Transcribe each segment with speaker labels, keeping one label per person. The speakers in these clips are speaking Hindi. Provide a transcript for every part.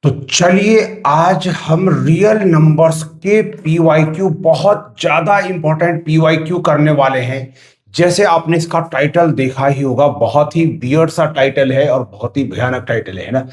Speaker 1: तो चलिए आज हम रियल नंबर्स के पीवाईक्यू बहुत ज्यादा इंपॉर्टेंट पीवाईक्यू करने वाले हैं। जैसे आपने इसका टाइटल देखा ही होगा, बहुत ही वियर्ड सा टाइटल है और बहुत ही भयानक टाइटल है ना।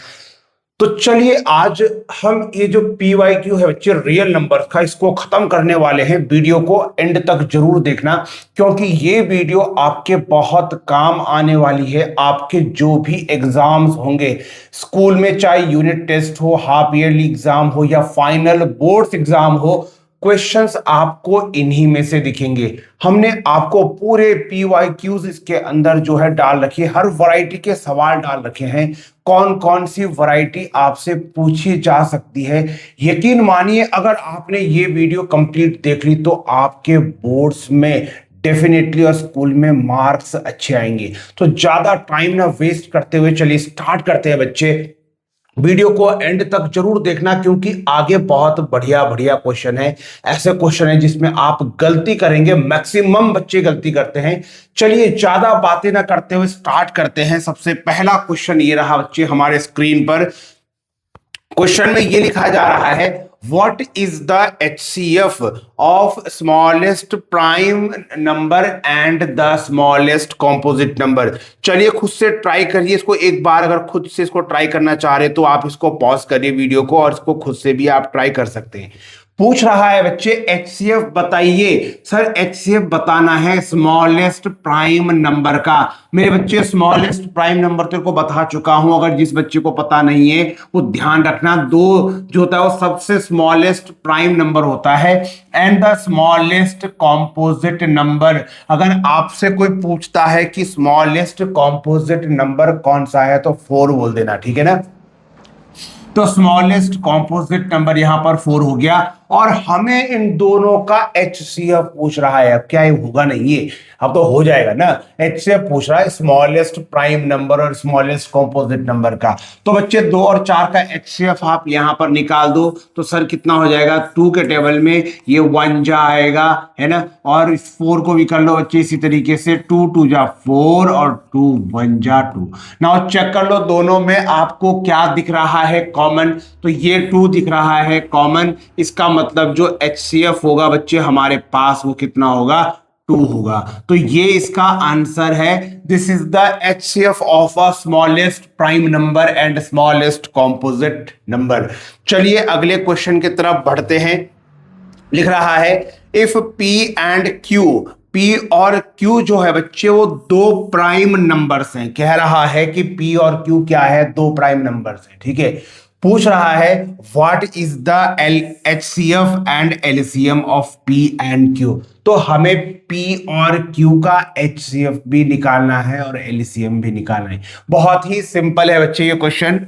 Speaker 1: तो चलिए आज हम ये जो पीवाईक्यू है बच्चे रियल नंबर का, इसको खत्म करने वाले हैं। वीडियो को एंड तक जरूर देखना क्योंकि ये वीडियो आपके बहुत काम आने वाली है। आपके जो भी एग्जाम्स होंगे स्कूल में, चाहे यूनिट टेस्ट हो, हाफ ईयरली एग्जाम हो या फाइनल बोर्ड्स एग्जाम हो, क्वेश्चंस आपको इन्हीं में से दिखेंगे। हमने आपको पूरे पीवाईक्यूज इसके अंदर जो है डाल रखी है, हर वैरायटी के सवाल डाल रखे हैं। कौन कौन सी वैरायटी आपसे पूछी जा सकती है। यकीन मानिए अगर आपने ये वीडियो कंप्लीट देख ली तो आपके बोर्ड्स में डेफिनेटली और स्कूल में मार्क्स अच्छे आएंगे। तो ज्यादा टाइम ना वेस्ट करते हुए चलिए स्टार्ट करते हैं बच्चे। वीडियो को एंड तक जरूर देखना क्योंकि आगे बहुत बढ़िया बढ़िया क्वेश्चन है। ऐसे क्वेश्चन है जिसमें आप गलती करेंगे, मैक्सिमम बच्चे गलती करते हैं। चलिए ज्यादा बातें ना करते हुए स्टार्ट करते हैं। सबसे पहला क्वेश्चन ये रहा बच्चे हमारे स्क्रीन पर। क्वेश्चन में ये लिखा जा रहा है, what is the HCF of smallest prime number and the smallest composite number. चलिए खुद से ट्राई करिए इसको एक बार। अगर खुद से इसको ट्राई करना चाह रहे तो आप इसको पॉज करिए वीडियो को और इसको खुद से भी आप ट्राई कर सकते हैं। पूछ रहा है बच्चे HCF बताइए। सर HCF बताना है स्मॉलेस्ट प्राइम नंबर का। मेरे बच्चे स्मॉलेस्ट प्राइम नंबर तेरे को बता चुका हूं, अगर जिस बच्चे को पता नहीं है वो ध्यान रखना। दो जो होता है वो सबसे स्मॉलेस्ट प्राइम नंबर होता है and the smallest composite number. अगर आपसे कोई पूछता है कि स्मॉलेस्ट कॉम्पोजिट नंबर कौन सा है तो 4 बोल देना, ठीक है ना। तो स्मॉलेस्ट कॉम्पोजिट नंबर यहां पर 4 हो गया और हमें इन दोनों का HCF पूछ रहा है। अब क्या ये होगा नहीं, ये अब तो हो जाएगा ना। HCF पूछ रहा है स्मॉलेस्ट प्राइम नंबर और स्मॉलेस्ट कॉम्पोजिट नंबर का। तो बच्चे 2 और 4 का HCF आप यहां पर निकाल दो तो सर कितना हो जाएगा। 2 के टेबल में ये 1 जा आएगा, है ना। और इस 4 को भी कर लो बच्चे इसी तरीके से, 2 2 जा 4 और 2 1 जा 2। नाउ चेक कर लो दोनों में आपको क्या दिख रहा है कॉमन। तो ये 2 दिख रहा है कॉमन। इसका मतलब जो HCF होगा बच्चे हमारे पास वो कितना होगा, 2 होगा। तो ये इसका आंसर है। This is the HCF of a smallest prime number and smallest composite number. चलिए अगले क्वेश्चन की तरफ बढ़ते हैं। लिख रहा है if P and Q, P और Q जो है बच्चे वो 2 प्राइम नंबर्स हैं। कह रहा है कि P और Q क्या है, 2 प्राइम नंबर्स हैं, ठीक है। पूछ रहा है what is the HCF and LCM of P and Q। तो हमें P और Q का HCF भी निकालना है और LCM भी निकालना है। बहुत ही सिंपल है बच्चे ये क्वेश्चन।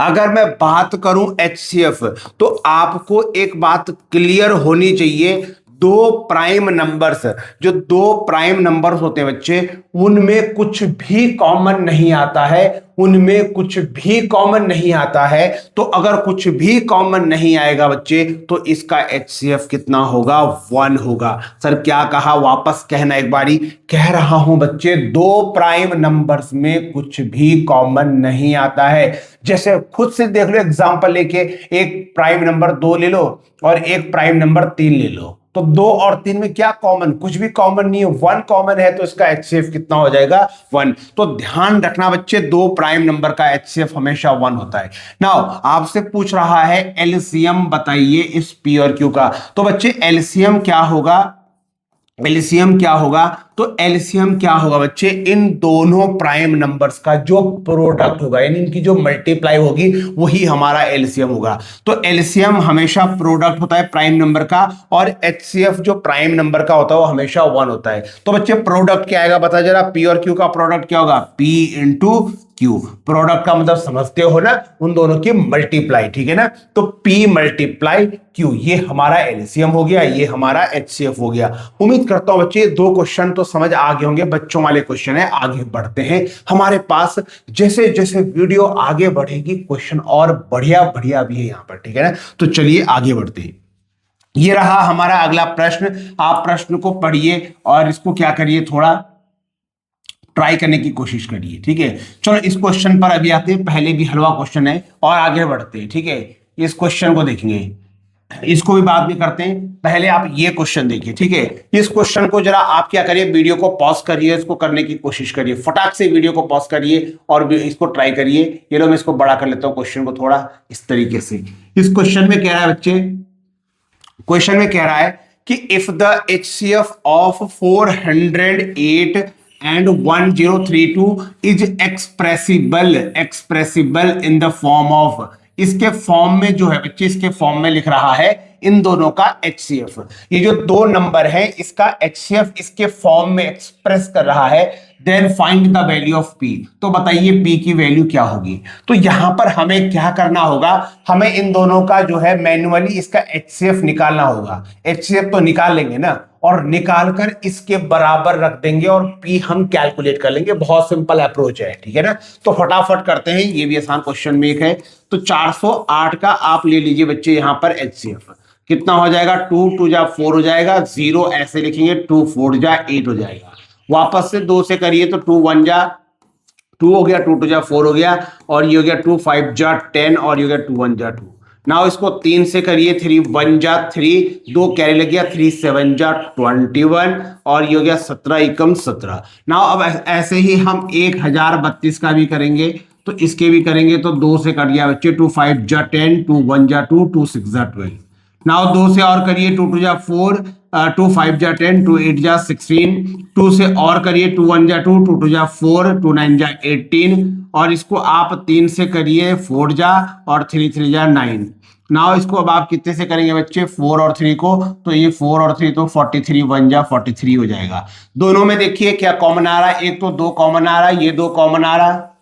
Speaker 1: अगर मैं बात करूं HCF तो आपको एक बात क्लियर होनी चाहिए। 2 प्राइम नंबर्स, जो 2 प्राइम नंबर्स होते हैं बच्चे उनमें कुछ भी कॉमन नहीं आता है। उनमें कुछ भी कॉमन नहीं आता है। तो अगर कुछ भी कॉमन नहीं आएगा बच्चे तो इसका HCF कितना होगा, 1 होगा। सर क्या कहा, वापस कहना एक बारी। कह रहा हूं बच्चे 2 प्राइम नंबर्स में कुछ भी कॉमन नहीं आता है। जैसे खुद से देख लो एग्जांपल लेके, एक प्राइम नंबर 2 ले लो और एक प्राइम नंबर 3 ले लो। तो 2 और 3 में क्या कॉमन, कुछ भी कॉमन नहीं है। 1 कॉमन है तो इसका HCF कितना हो जाएगा, 1। तो ध्यान रखना बच्चे 2 प्राइम नंबर का HCF हमेशा 1 होता है। नाउ आपसे पूछ रहा है LCM बताइए इस P और Q का। तो बच्चे LCM क्या होगा, LCM क्या होगा। तो LCM क्या होगा बच्चे, इन दोनों प्राइम नंबर्स का जो प्रोडक्ट होगा, यानी इनकी जो मल्टीप्लाई होगी वही हमारा LCM होगा। तो LCM हमेशा प्रोडक्ट होता है प्राइम नंबर का और HCF जो प्राइम नंबर का होता है वो हमेशा 1 होता है। तो बच्चे प्रोडक्ट क्या आएगा बता जरा। P और Q का प्रोडक्ट क्या होगा, P इंटू Q। प्रोडक्ट का मतलब समझते हो ना, उन दोनों की मल्टीप्लाई, ठीक है ना। तो P मल्टीप्लाई Q, ये हमारा LCM हो गया, ये हमारा HCF हो गया। उम्मीद करता हूं बच्चे 2 क्वेश्चन तो समझ आ गए होंगे। बच्चों वाले क्वेश्चन है, आगे बढ़ते हैं। हमारे पास जैसे जैसे वीडियो आगे बढ़ेगी क्वेश्चन और बढ़िया बढ़िया भी है यहां पर, ठीक है ना। तो चलिए आगे बढ़ते हैं। ये रहा हमारा अगला प्रश्न। आप प्रश्न को पढ़िए और इसको क्या करिए, थोड़ा ट्राई करने की कोशिश करिए, ठीक है। चलो इस क्वेश्चन पर अभी आते हैं, पहले भी हलवा क्वेश्चन है और आगे बढ़ते हैं, ठीक है। इस क्वेश्चन को देखेंगे, इसको भी बाद में करते हैं, पहले आप ये क्वेश्चन देखिए, ठीक है। इस क्वेश्चन को जरा आप क्या करिए, वीडियो को पॉज करिए, इसको करने की कोशिश करिए, फटाक से वीडियो को पॉज करिए और इसको ट्राई करिए। ये लो मैं इसको बड़ा कर लेता हूं क्वेश्चन को थोड़ा इस तरीके से। इस क्वेश्चन में कह रहा है बच्चे, क्वेश्चन में कह रहा है कि if the HCF of 408 and 1032 is expressible in the form of, इसके फॉर्म में जो है बच्चे, इसके फॉर्म में लिख रहा है इन दोनों का HCF। ये जो दो नंबर है इसका HCF इसके फॉर्म में एक्सप्रेस कर रहा है। Then find the value of P, तो बताइए P की वैल्यू क्या होगी। तो यहां पर हमें क्या करना होगा, हमें इन दोनों का जो है मैन्युअली इसका HCF निकालना होगा। HCF तो निकाल लेंगे ना, और निकाल कर इसके बराबर रख देंगे और P हम कैलकुलेट कर लेंगे। बहुत सिंपल अप्रोच है, ठीक है ना। तो फटाफट करते हैं, ये भी आसान क्वेश्चन में एक है। तो 408 का आप ले लीजिए बच्चे यहां पर HCF कितना हो जाएगा, 2 2 जा 4 हो जाएगा, 0 ऐसे लिखेंगे, 2 4 जा 8 हो जाएगा। वापस से 2 से करिए तो 2 1 जा 2 हो गया, 2 2 जा 4 हो गया, और ये हो गया 2 5 जा 10, और ये हो गया 2 1 जा 2। नाउ इसको 3 से करिए, 3 1 जा 3, 2 कैरी लग गया, 3 7 जा 21, और ये हो गया 17 एकम 17। नाउ अब ऐसे ही हम 1032 का भी करेंगे, तो इसके भी करेंगे, तो 2 से कट गया बच्चे, 2 5 जा 10, 2 1 जा 2, 2 6 जा 12। नाउ 2 से और करिए, 2 2 जा 4, 2 5 जा 10, 2 8 जा 16, 2 से और करिए, 2 1 जा 2, 2 2 जा 4, 2 9 जा 18, और इसको आप 3 से करिए, 4 जा, और 3 3 जा 9। नाउ इसको अब आप कितने से करेंगे बच्चे, 4 और 3 को, तो ये 4 और 3 तो 43 1 जा 43 हो जाएगा। दोनों में देखिए क्या कॉमन आ रहा है, एक तो 2 कॉमन आ रहा है, ये 2 कॉमन आ रहा है,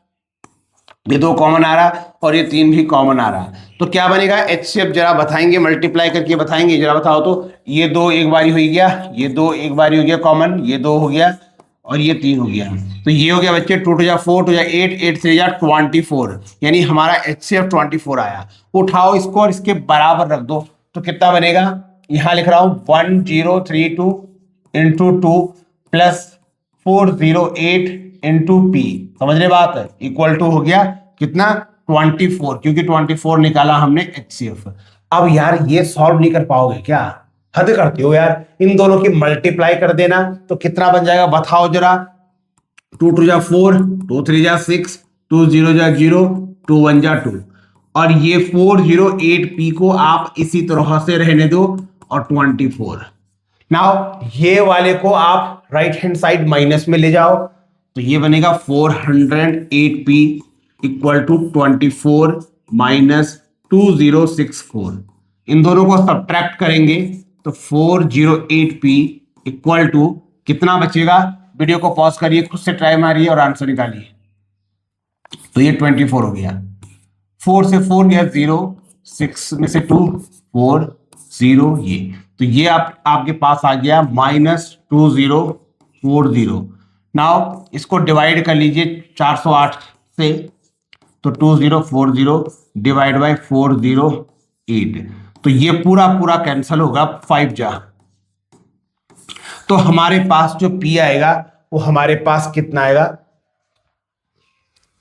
Speaker 1: ये 2 कॉमन आ रहा, और ये 3 भी कॉमन आ रहा। तो क्या बनेगा HCF, जरा बताएंगे, मल्टीप्लाई करके बताएंगे, जरा बताओ तो। ये 2 एक बारी हो गया, ये 2 एक बारी हो गया कॉमन, ये 2 हो गया, और ये 3 हो गया। तो ये हो गया बच्चे 2 2 जा 4, 2 जा 8, 8 3 जा 24, यानी हमारा HCF 24 आया। उठाओ इसको और इसके बराबर रख दो, तो कितना बनेगा, यहां लिख रहा हूं 1032 इंटू 2 प्लस 408 इंटू P, समझ रहे बात है, इक्वल टू हो गया कितना, 24, क्योंकि 24 निकाला हमने HCF। अब यार ये सॉल्व नहीं कर पाओगे क्या, हद करते हो यार। इन दोनों की मल्टीप्लाई कर देना, तो कितना बन जाएगा बताओ जरा। 2 2 जा 4, 2 3 जा 6, 2 0 जा 0, 2 1 जा 2, और ये 408P को आप इसी तरह से रहने दो, और 24। नाउ ये वाले को आप राइट हैंड साइड माइनस में ले जाओ, तो ये बनेगा 408P इक्वल टू 24 माइनस 2064। इन दोनों को सब्ट्रैक्ट करेंगे तो 408P इक्वल टू कितना बचेगा, वीडियो को पॉज करिए, खुद से ट्राई मारिए और आंसर निकालिए। तो ये 24 हो गया, 4 से 4 गया 0, 6 में से 2 4 0, ये आपके पास आ गया -2040। नाउ इसको डिवाइड कर लीजिए 408 से, तो 2040 डिवाइड बाय 408, तो ये पूरा पूरा कैंसिल होगा, 5 जा। तो हमारे पास जो P आएगा वो हमारे पास कितना आएगा,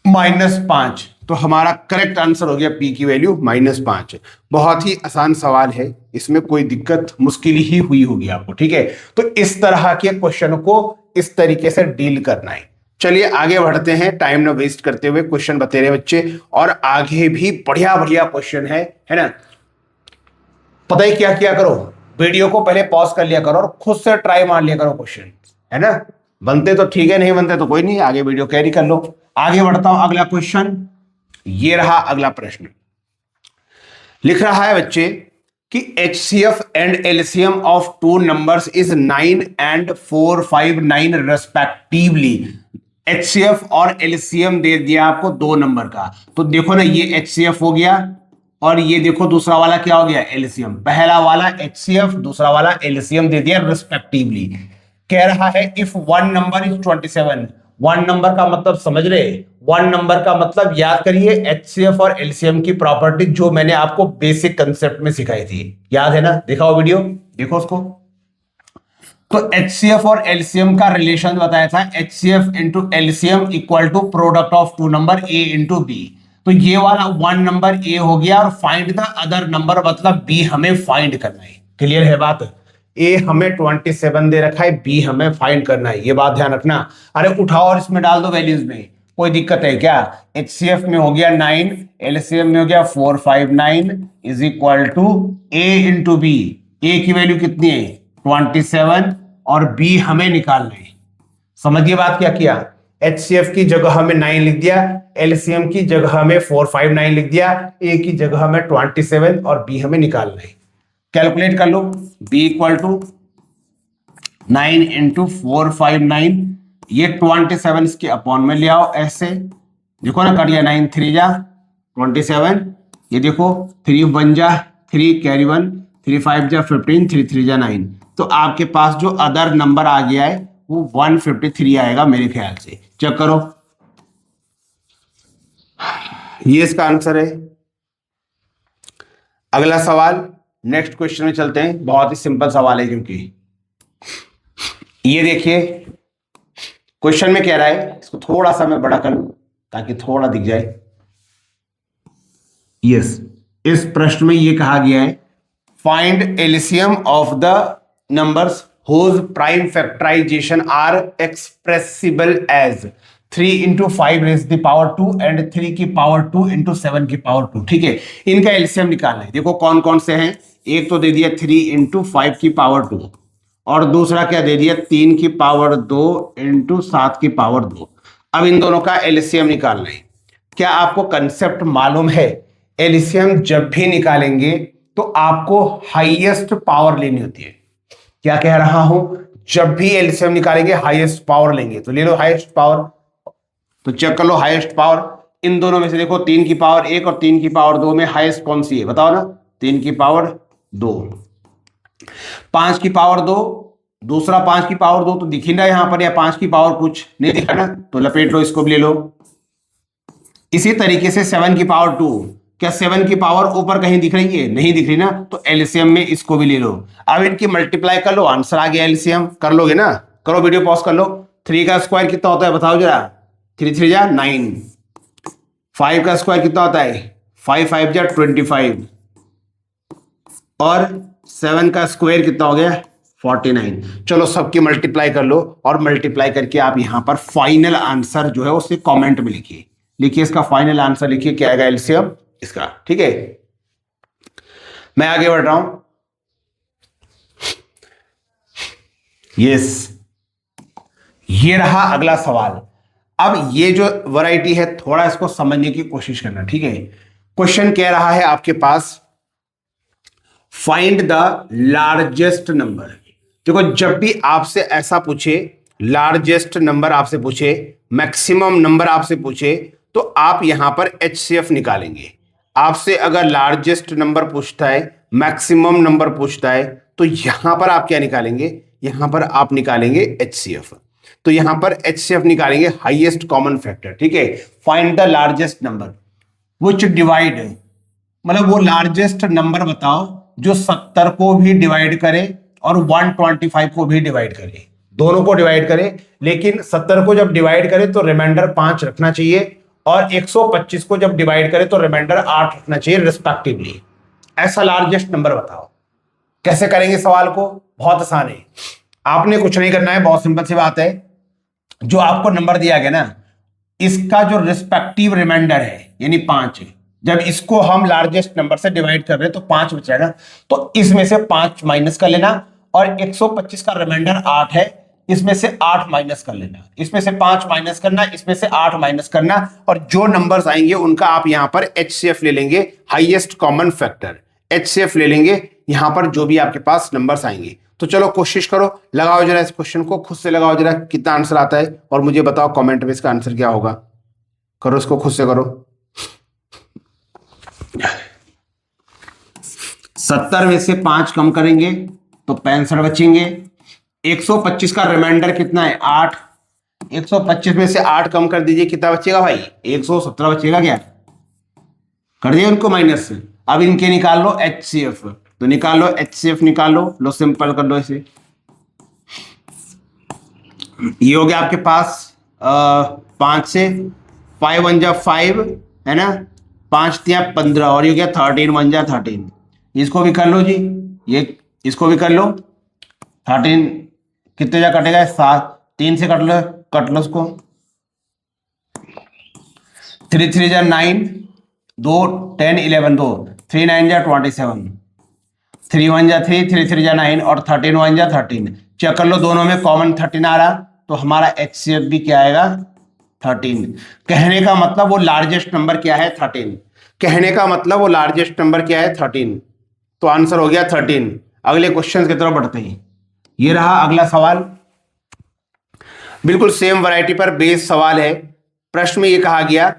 Speaker 1: -5। तो हमारा करेक्ट आंसर हो गया P की वैल्यू -5। बहुत ही आसान सवाल है, इसमें कोई दिक्कत मुश्किल ही हुई होगी आपको, ठीक है। तो इस तरह के क्वेश्चन को इस तरीके से डील करना है। चलिए आगे बढ़ते हैं, टाइम ना वेस्ट करते हुए, क्वेश्चन बता रहे बच्चे, और आगे भी बढ़िया बढ़िया क्वेश्चन है ना। पता ही क्या किया करो, वीडियो को पहले पॉज कर लिया करो और खुद से ट्राई मार लिया करो क्वेश्चन, है ना। बनते तो ठीक है, नहीं बनते तो कोई नहीं, आगे वीडियो कैरी कर लो। आगे बढ़ता हूं, अगला क्वेश्चन ये रहा। अगला प्रश्न लिख रहा है बच्चे कि HCF and LCM of 2 numbers is 9 and 459 respectively. HCF और LCM दे दिया आपको 2 नंबर का, तो देखो ना, ये HCF हो गया, और ये देखो दूसरा वाला क्या हो गया, LCM। पहला वाला HCF, दूसरा वाला LCM दे दिया रिस्पेक्टिवली। कह रहा है इफ 1 नंबर इज 27, 1 नंबर का मतलब समझ रहे, 1 नंबर का मतलब याद करिए HCF और LCM की प्रॉपर्टी जो मैंने आपको बेसिक कंसेप्ट में सिखाई थी, याद है ना, दिखाओ वीडियो, देखो उसको। तो HCF और LCM का रिलेशन बताया था, HCF into LCM equal to product of two number A into B। तो ये वाला वन नंबर A हो गया और फाइंड द अदर नंबर मतलब B हमें फाइंड करना है। क्लियर है बात? A हमें 27 दे रखा है, B हमें फाइंड करना है, ये बात ध्यान रखना। अरे उठाओ और इसमें डाल दो वैल्यूज में, कोई दिक्कत है क्या? HCF में हो गया 9, LCM में हो गया 459 is equal to A into B। A की वैल्यू कितनी है? 27 और B हमें निकालना है। समझिए बात क्या किया? HCF की जगह हमें 9 लिख दिया, LCM की जगह हमें 459 लिख दिया, A की जगह हमें 27 और B हमें निकालना है। कैलकुलेट कर लो, B इक्वल टू 9 इंटू 459, ये 27 इसके अपॉन में ले आओ ऐसे, देखो ना, कट गया 9 3 जा 27, ये देखो 3 1 जा 3 कैरी 1, 3 5 जा 15, 3 3 जा 9। तो आपके पास जो अदर नंबर आ गया है वो 153 आएगा मेरे ख्याल से। चेक करो, ये इसका आंसर है। अगला सवाल, नेक्स्ट क्वेश्चन में चलते हैं। बहुत ही सिंपल सवाल है, क्योंकि ये देखिए क्वेश्चन में कह रहा है, इसको थोड़ा सा मैं बड़ा कर लूं ताकि थोड़ा दिख जाए। यस, इस प्रश्न में ये कहा गया है, find LCM of the numbers whose prime factorization are expressible as 3 into 5 raised the power 2 and 3 की पावर 2 into 7 की पावर 2। ठीक है, इनका एलसीएम निकालना है। देखो कौन कौन से हैं, एक तो दे दिया 3 into 5 की पावर 2 और दूसरा क्या दे दिया 3 की पावर 2 into 7 की पावर 2। अब इन दोनों का एलसीएम निकालना है। क्या आपको कंसेप्ट मालूम है? एलसीएम जब भी निकालेंगे तो आपको हाईएस्ट पावर लेनी होती है। क्या कह रहा हूं? जब भी एलसीएम निकालेंगे हाईएस्ट पावर लेंगे, तो ले लो हाईएस्ट पावर। तो चेक कर लो हाईएस्ट पावर, इन दोनों में से देखो 3 की पावर 1 और 3 की पावर 2 में हाईएस्ट कौन सी है बताओ ना? 3 की पावर 2। 5 की पावर 2, दूसरा 5 की पावर 2 तो दिखी ना यहां पर, या 5 की पावर कुछ नहीं दिखा ना, तो लपेट लो, इसको भी ले लो। इसी तरीके से 7 की पावर 2, क्या 7 की पावर ऊपर कहीं दिख रही है? नहीं दिख रही ना, तो एलसीएम में इसको भी ले लो। अब इनकी मल्टीप्लाई कर लो, आंसर आ गया एलसीएम। कर लोगे ना? करो, वीडियो पॉज कर लो। 3 का स्क्वायर कितना होता है बताओ जरा? 3 3 जा 9। 5 का स्क्वायर कितना होता है? 5 5 जा 25 और 7 का स्क्वायर कितना हो गया? 49। चलो सबकी मल्टीप्लाई कर लो और मल्टीप्लाई करके आप यहां पर फाइनल आंसर जो है उससे कमेंट में लिखिए। लिखिए इसका फाइनल आंसर, लिखिए क्या आएगा एलसीएम इसका। ठीक है, मैं आगे बढ़ रहा हूं। यस, ये रहा अगला सवाल। अब ये जो वैरायटी है थोड़ा इसको समझने की कोशिश करना। ठीक है, क्वेश्चन कह रहा है आपके पास, फाइंड द लार्जेस्ट नंबर। देखो जब भी आपसे ऐसा पूछे, लार्जेस्ट नंबर आपसे पूछे, मैक्सिमम नंबर आपसे पूछे, तो आप यहां पर एचसीएफ निकालेंगे। आपसे अगर लार्जेस्ट नंबर पूछता है, मैक्सिमम नंबर पूछता है, तो यहां पर आप क्या निकालेंगे? यहां पर आप निकालेंगे एचसीएफ। तो यहां पर एचसीएफ निकालेंगे, हाईएस्ट कॉमन फैक्टर। ठीक है, find the largest number which divide, मतलब वो लार्जेस्ट नंबर बताओ जो 70 को भी डिवाइड करे और 125 को भी डिवाइड करे, दोनों को डिवाइड करे। लेकिन 70 को जब डिवाइड करे तो रिमाइंडर 5 रखना चाहिए, और 125 को जब डिवाइड करे तो रिमाइंडर 8 रखना चाहिए रिस्पेक्टिवली। ऐसा लार्जेस्ट नंबर बताओ। कैसे करेंगे सवाल को? बहुत आसान है, आपने कुछ नहीं करना है, बहुत सिंपल सी बात है। जो आपको नंबर दिया गया ना, इसका जो रिस्पेक्टिव रिमाइंडर है यानी 5 है, जब इसको हम लार्जेस्ट नंबर से डिवाइड कर रहे हैं तो 5 बचेगा, तो इसमें से 5 माइनस कर लेना, और 125 का रिमाइंडर 8 है, इसमें से 8 माइनस कर लेना, इसमें से 5 माइनस करना, इसमें से 8 माइनस करना, और जो नंबर्स आएंगे उनका आप यहां पर एचसीएफ ले लेंगे, हाईएस्ट कॉमन फैक्टर एचसीएफ ले लेंगे यहां पर जो भी आपके पास नंबर्स आएंगे। तो चलो कोशिश करो, लगाओ जरा इस क्वेश्चन को, खुद से लगाओ जरा कितना आंसर आता है और मुझे बताओ कमेंट में इसका आंसर क्या होगा। करो इसको, खुद से करो। 70 में से 5 कम करेंगे तो 65 बचेंगे। 125 का रिमाइंडर कितना है? 8। 125 में से 8 कम कर दीजिए, कितना बचेगा भाई? 117 बचेगा। क्या कर दिए उनको माइनस। अब इनके निकाल लो एचसीएफ, तो निकाल लो एचसीएफ, निकाल लो, सिंपल कर लो इसे। ये हो गया आपके पास 5 से 5 1 जा 5 है ना, 5 तिया 15 और ये हो गया 13 1 जा 13। इसको भी कर लो जी, ये इसको भी कर लो। 13 कितने जा कटेगा, 7, 3 से कट लो उसको। 3 3 जा 9, 2 10 11 2, 3 9 जा 27, 3 1 जा 3, 3 3 जा 9 और 13 1 जा 13। चेक कर लो दोनों में कॉमन 13 आ रहा, तो हमारा HCF भी क्या आएगा 13। कहने का मतलब वो लार्जेस्ट नंबर क्या है 13। कहने का मतलब वो लार्जेस्ट नंबर क्या है 13। तो आंसर हो गया 13। अगले क्वेश्चन की तरफ बढ़ते हैं। ये रहा अगला सवाल, बिल्कुल सेम वैरायटी पर बेस्ड सवाल है। प्रश्न में ये कहा गया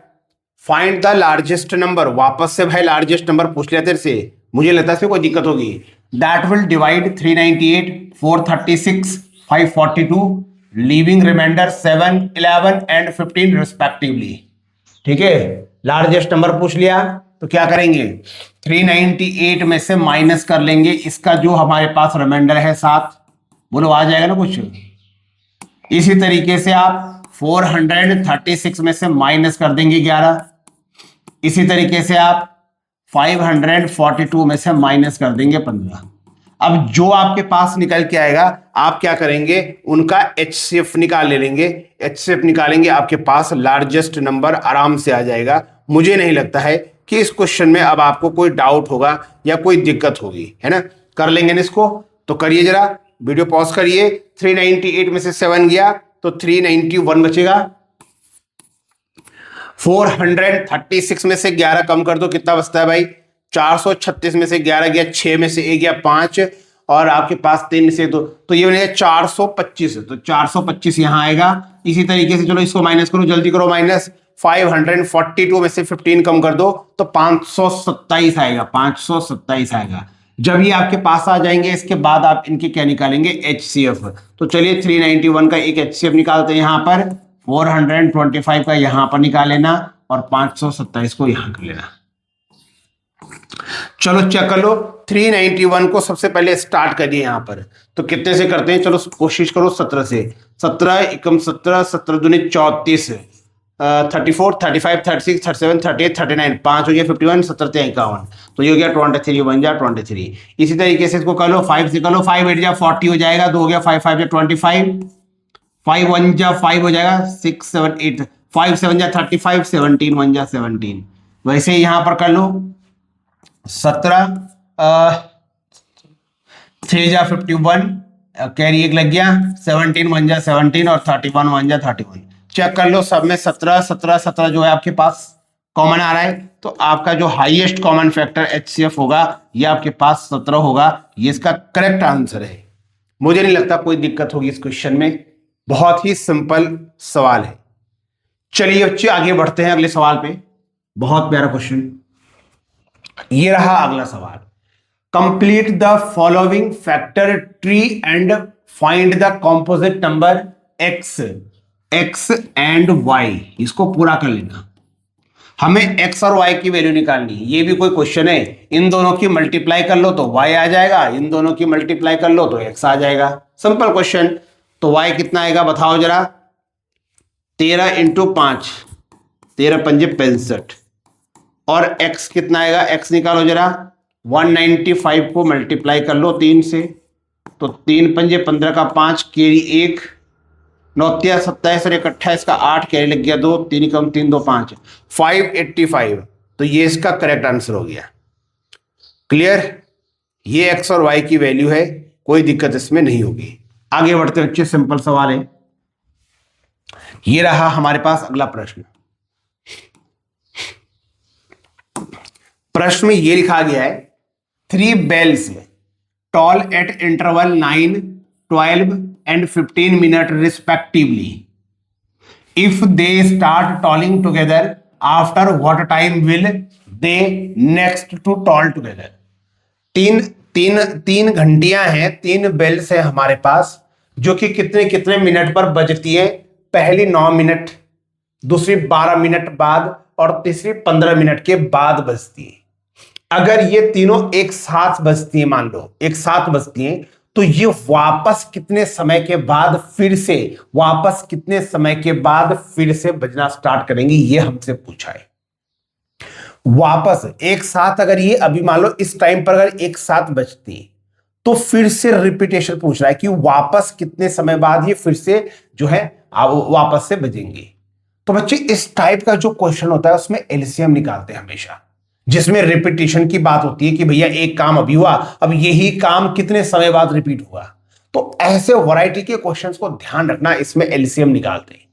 Speaker 1: फाइंड द लार्जेस्ट नंबर। वापस से भाई लार्जेस्ट नंबर पूछ लिया तेरे से, मुझे लगता है इसमें कोई दिक्कत होगी। That will divide 398, 436, 542, leaving remainder 7, 11 and 15 respectively. ठीक है, लार्जेस्ट नंबर पूछ लिया तो क्या करेंगे, 398 में से माइनस कर लेंगे इसका जो हमारे पास रिमाइंडर है 7। बोलो आ जाएगा ना कुछ। इसी तरीके से आप 436 में से माइनस कर देंगे 11। इसी तरीके से आप 542 में से माइनस कर देंगे 15। अब जो आपके पास निकल के आएगा आप क्या करेंगे, उनका HCF निकाल ले लेंगे। HCF निकालेंगे, आपके पास लार्जेस्ट नंबर आराम से आ जाएगा। मुझे नहीं लगता है कि इस क्वेश्चन में अब आपको कोई डाउट होगा या कोई दिक्कत होगी, है ना। कर लेंगे ना इसको, तो करिए जरा, वीडियो पॉज करिए। 398 में से 7 गया तो 391 बचेगा। 436 में से 11 कम कर दो, कितना बचता है भाई, 436 में से 11 गया, 6 में से 1 गया 5 और आपके पास 3 से 2, तो ये बनेगा 425। तो 425 यहां आएगा। इसी तरीके से चलो इसको माइनस करो, जल्दी करो माइनस। 542 में से 15 कम कर दो तो 527 आएगा, 527 आएगा। जब ये आपके पास आ जाएंगे इसके बाद आप इनके क्या निकालेंगे, HCF। तो चलिए 391 का एक HCF निकालते हैं यहां पर, 425 का यहां पर निकाल लेना और 527 को यहां कर लेना। चलो चेक कर लो, 391 को सबसे पहले स्टार्ट करिए यहां पर। तो कितने से करते हैं, चलो कोशिश करो 17 से। 17 एकम 17, 17 दूनी 34, 34, 35, 36, 37, 38, 39, 5 हो गया 51, 17 51, तो ये हो गया 23 बन जा 23। इसी तरीके से इसको कर लो 5 से कर लो, 5 8 जा 40 हो जाएगा, 2 हो गया 5 5 जा 25, 5 1 जा 5 हो जाएगा, 6 7 8, 5 7 जा 35, 17 1 जा 17। वैसे ही यहां पर कर लो 17, 3 जा 51, कैरी एक लग गया, 17 1 जा 17 और 31 1 जा 31। चेक कर लो सब में 17 17 17 जो है आपके पास कॉमन आ रहा है, तो आपका जो हाईएस्ट कॉमन फैक्टर HCF होगा ये आपके पास 17 होगा। ये इसका करेक्ट आंसर है। मुझे नहीं लगता कोई दिक्कत होगी इस क्वेश्चन में, बहुत ही सिंपल सवाल है। चलिए बच्चे आगे बढ़ते हैं अगले सवाल पे। बहुत प्यारा क्वेश्चन, ये रहा अगला सवाल। Complete the following factor tree and find the composite number x and y। इसको पूरा कर लेना, हमें x और y की वैल्यू निकालनी है। ये भी कोई क्वेश्चन है, इन दोनों की मल्टीप्लाई कर लो तो y आ जाएगा, इन दोनों की मल्टीप्लाई कर लो तो x आ जाएगा। Simple question. तो y कितना आएगा बताओ जरा, 13 इंटू 5, 13 पंजे 65, और x कितना आएगा, x निकालो जरा, 195 को मल्टीप्लाई कर लो 3 से, तो 3 पंजे 15 का 5, कैरी 1, 9 27 और 1 28 का 8, कैरी लग गया 2, 3 कम 3 2 5, 585। तो ये इसका करेक्ट आंसर हो गया। क्लियर, ये x और y की वैल्यू है, कोई दिक्कत इसमें नहीं होगी। आगे बढ़ते बच्चे, सिंपल सवाल है। ये रहा हमारे पास अगला प्रश्न। प्रश्न में ये लिखा गया है 3 bells toll at interval 9, 12 and 15 minutes respectively. If they start tolling together, after what time will they next to toll together? तीन घंटियां हैं, 3 बेल्स है हमारे पास, जो कि कितने कितने मिनट पर बजती है। पहली 9 मिनट, दूसरी 12 मिनट बाद और तीसरी 15 मिनट के बाद बजती है। अगर ये तीनों एक साथ बजती है, मान लो एक साथ बजती हैं, तो ये वापस कितने समय के बाद फिर से बजना स्टार्ट करेंगे, ये हमसे पूछा है। वापस एक साथ अगर ये अभी मान लो इस टाइम पर अगर एक साथ बजती तो फिर से रिपीटेशन पूछ रहा है कि वापस कितने समय बाद ये फिर से जो है वापस से बजेंगे। तो बच्चे इस टाइप का जो क्वेश्चन होता है उसमें एलसीएम निकालते हैं हमेशा, जिसमें रिपीटेशन की बात होती है कि भैया एक काम अभी हुआ, अब यही काम कितने समय बाद रिपीट हुआ। तो ऐसे वैरायटी के क्वेश्चंस को ध्यान रखना, इसमें एलसीएम निकालते हैं।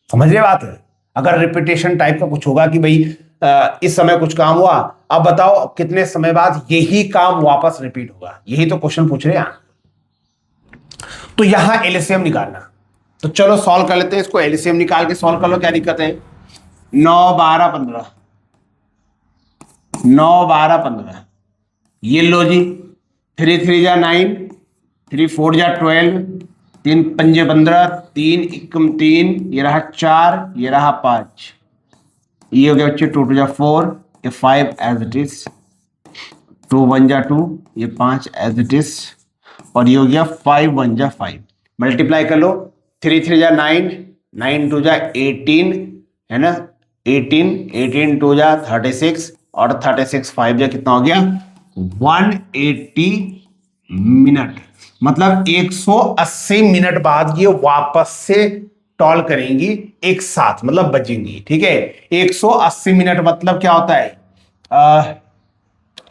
Speaker 1: समझ रहे बात है? अगर रिपीटेशन टाइप का कुछ होगा कि भाई इस समय कुछ काम हुआ, अब बताओ कितने समय बाद यही काम वापस रिपीट होगा, यही तो क्वेश्चन पूछ रहे हैं। तो यहां एलसीएम निकालना, तो चलो सॉल्व कर लेते हैं इसको। एलसीएम निकाल के सॉल्व कर लो, क्या दिक्कत है। 9 12 15, 9 12 15, ये लो जी। 3 3 जा 9, 3 4 जा 12, 3 5 15, 3 1 3, ये रहा 4, ये रहा 5, ये हो गया बच्चे 2 2 जा 4, ये 5 एज इट इज, 2 1 जा 2, ये 5 एज इट इज, और ये हो गया 5 1 जा 5। मल्टीप्लाई कर लो, 3 3 जा 9, 9 2 जा 18, है ना, 18, 18 2 जा 36, और 36 5 जा कितना हो गया 180 मिनट। मतलब 180 मिनट बाद ये वापस से टॉल करेंगी एक साथ, मतलब बजेंगी। ठीक है, 180 मिनट मतलब क्या होता है,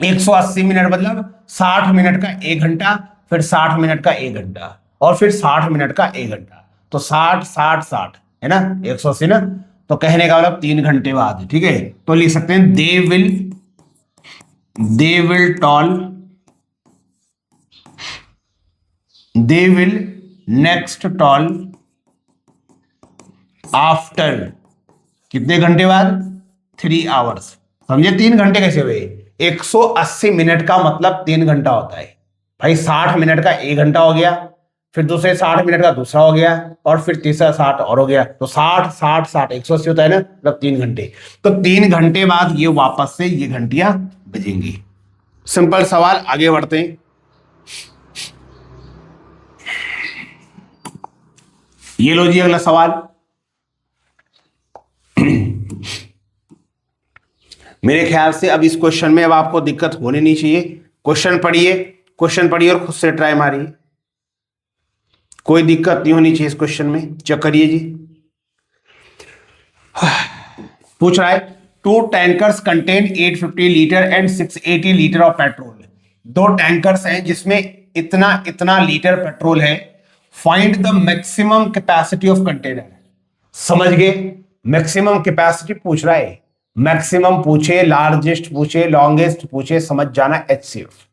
Speaker 1: 180 मिनट मतलब 60 मिनट का 1 घंटा, फिर 60 मिनट का 1 घंटा, और फिर 60 मिनट का 1 घंटा, तो 60 60 60 है ना, 180 ना। तो कहने का मतलब 3 घंटे बाद। ठीक है, तो लिख सकते हैं they will next toll after कितने घंटे बाद, 3 आवर्स। समझे 3 घंटे कैसे हुए, 180 मिनट का मतलब 3 घंटा होता है भाई। 60 मिनट का 1 घंटा हो गया, फिर दूसरे 60 मिनट का दूसरा हो गया, और फिर तीसरा 60 और हो गया, तो 60 60 60 180 होता है ना, मतलब 3 घंटे। तो 3 घंटे बाद ये वापस से ये घंटियां बजेंगी। सिंपल सवाल, आगे बढ़ते हैं। ये लो जी अगला सवाल। मेरे ख्याल से अब इस क्वेश्चन में अब आपको दिक्कत होनी नहीं चाहिए। क्वेश्चन पढ़िए और खुद से ट्राई मारिए, कोई दिक्कत नहीं होनी चाहिए इस क्वेश्चन में। चेक करिए जी, पूछ रहा है 2 tankers contain 850 litre and 680 litre of petrol. 2 tankers हैं जिसमें इतना इतना लीटर पेट्रोल है। Find the maximum capacity of container. समझ गए, मैक्सिमम कैपेसिटी पूछ रहा है। मैक्सिमम पूछे, लार्जेस्ट पूछे, लॉन्गेस्ट पूछे, समझ जाना HCF।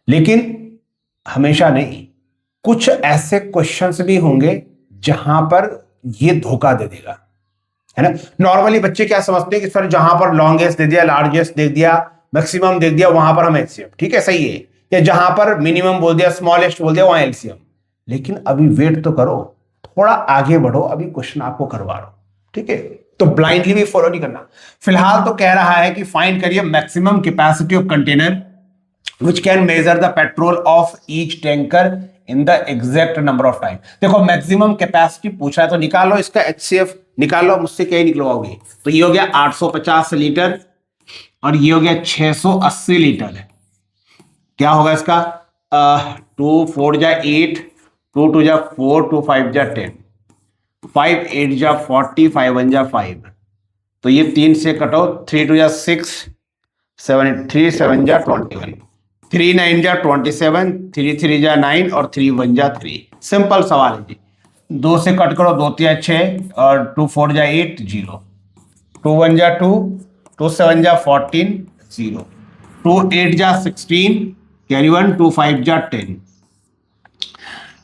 Speaker 1: लेकिन हमेशा नहीं, कुछ ऐसे क्वेश्चंस भी होंगे जहां पर ये धोखा दे देगा, है ना। नॉर्मली बच्चे क्या समझते हैं कि सर जहां पर लॉन्गेस्ट दे दिया, लार्जेस्ट दे दिया, मैक्सिमम दे दिया, वहां पर हम HCF, ठीक है सही है, या जहां पर मिनिमम बोल दिया, स्मॉलेस्ट बोल दिया, वहां LCM। लेकिन अभी वेट तो करो, थोड़ा आगे बढ़ो, अभी क्वेश्चन आपको करवा रहा हूं, ठीक है। तो ब्लाइंडली भी फॉलो नहीं करना। फिलहाल तो कह रहा है कि फाइंड करिए maximum capacity of container which can measure the petrol of each tanker in the exact number of time। देखो मैक्सिमम कैपेसिटी पूछा है तो निकालो इसका HCF, निकालो, मुझसे क्या ही निकलवाओगे। तो ये हो गया 850 लीटर और ये हो गया 680 लीटर। क्या होगा इसका 2 4 जा 8, 2 2 जा 4, 2 5 जा 10, 5 8 जा 40, 5 1 जा 5, तो ये 3 से कटो, 3 2 जा 6, 7 3 7 जा 21, 3 9 जा 27, 3 3 जा 9 और 3 1 जा 3। सिंपल सवाल है जी। 2 से कट करो, 2 3 6 और 2 4 जा 8 0, 2 1 जा 2, 2 7 जा 14 0, 2 8 जा 16 कैरी 1, 2 5 जा 10,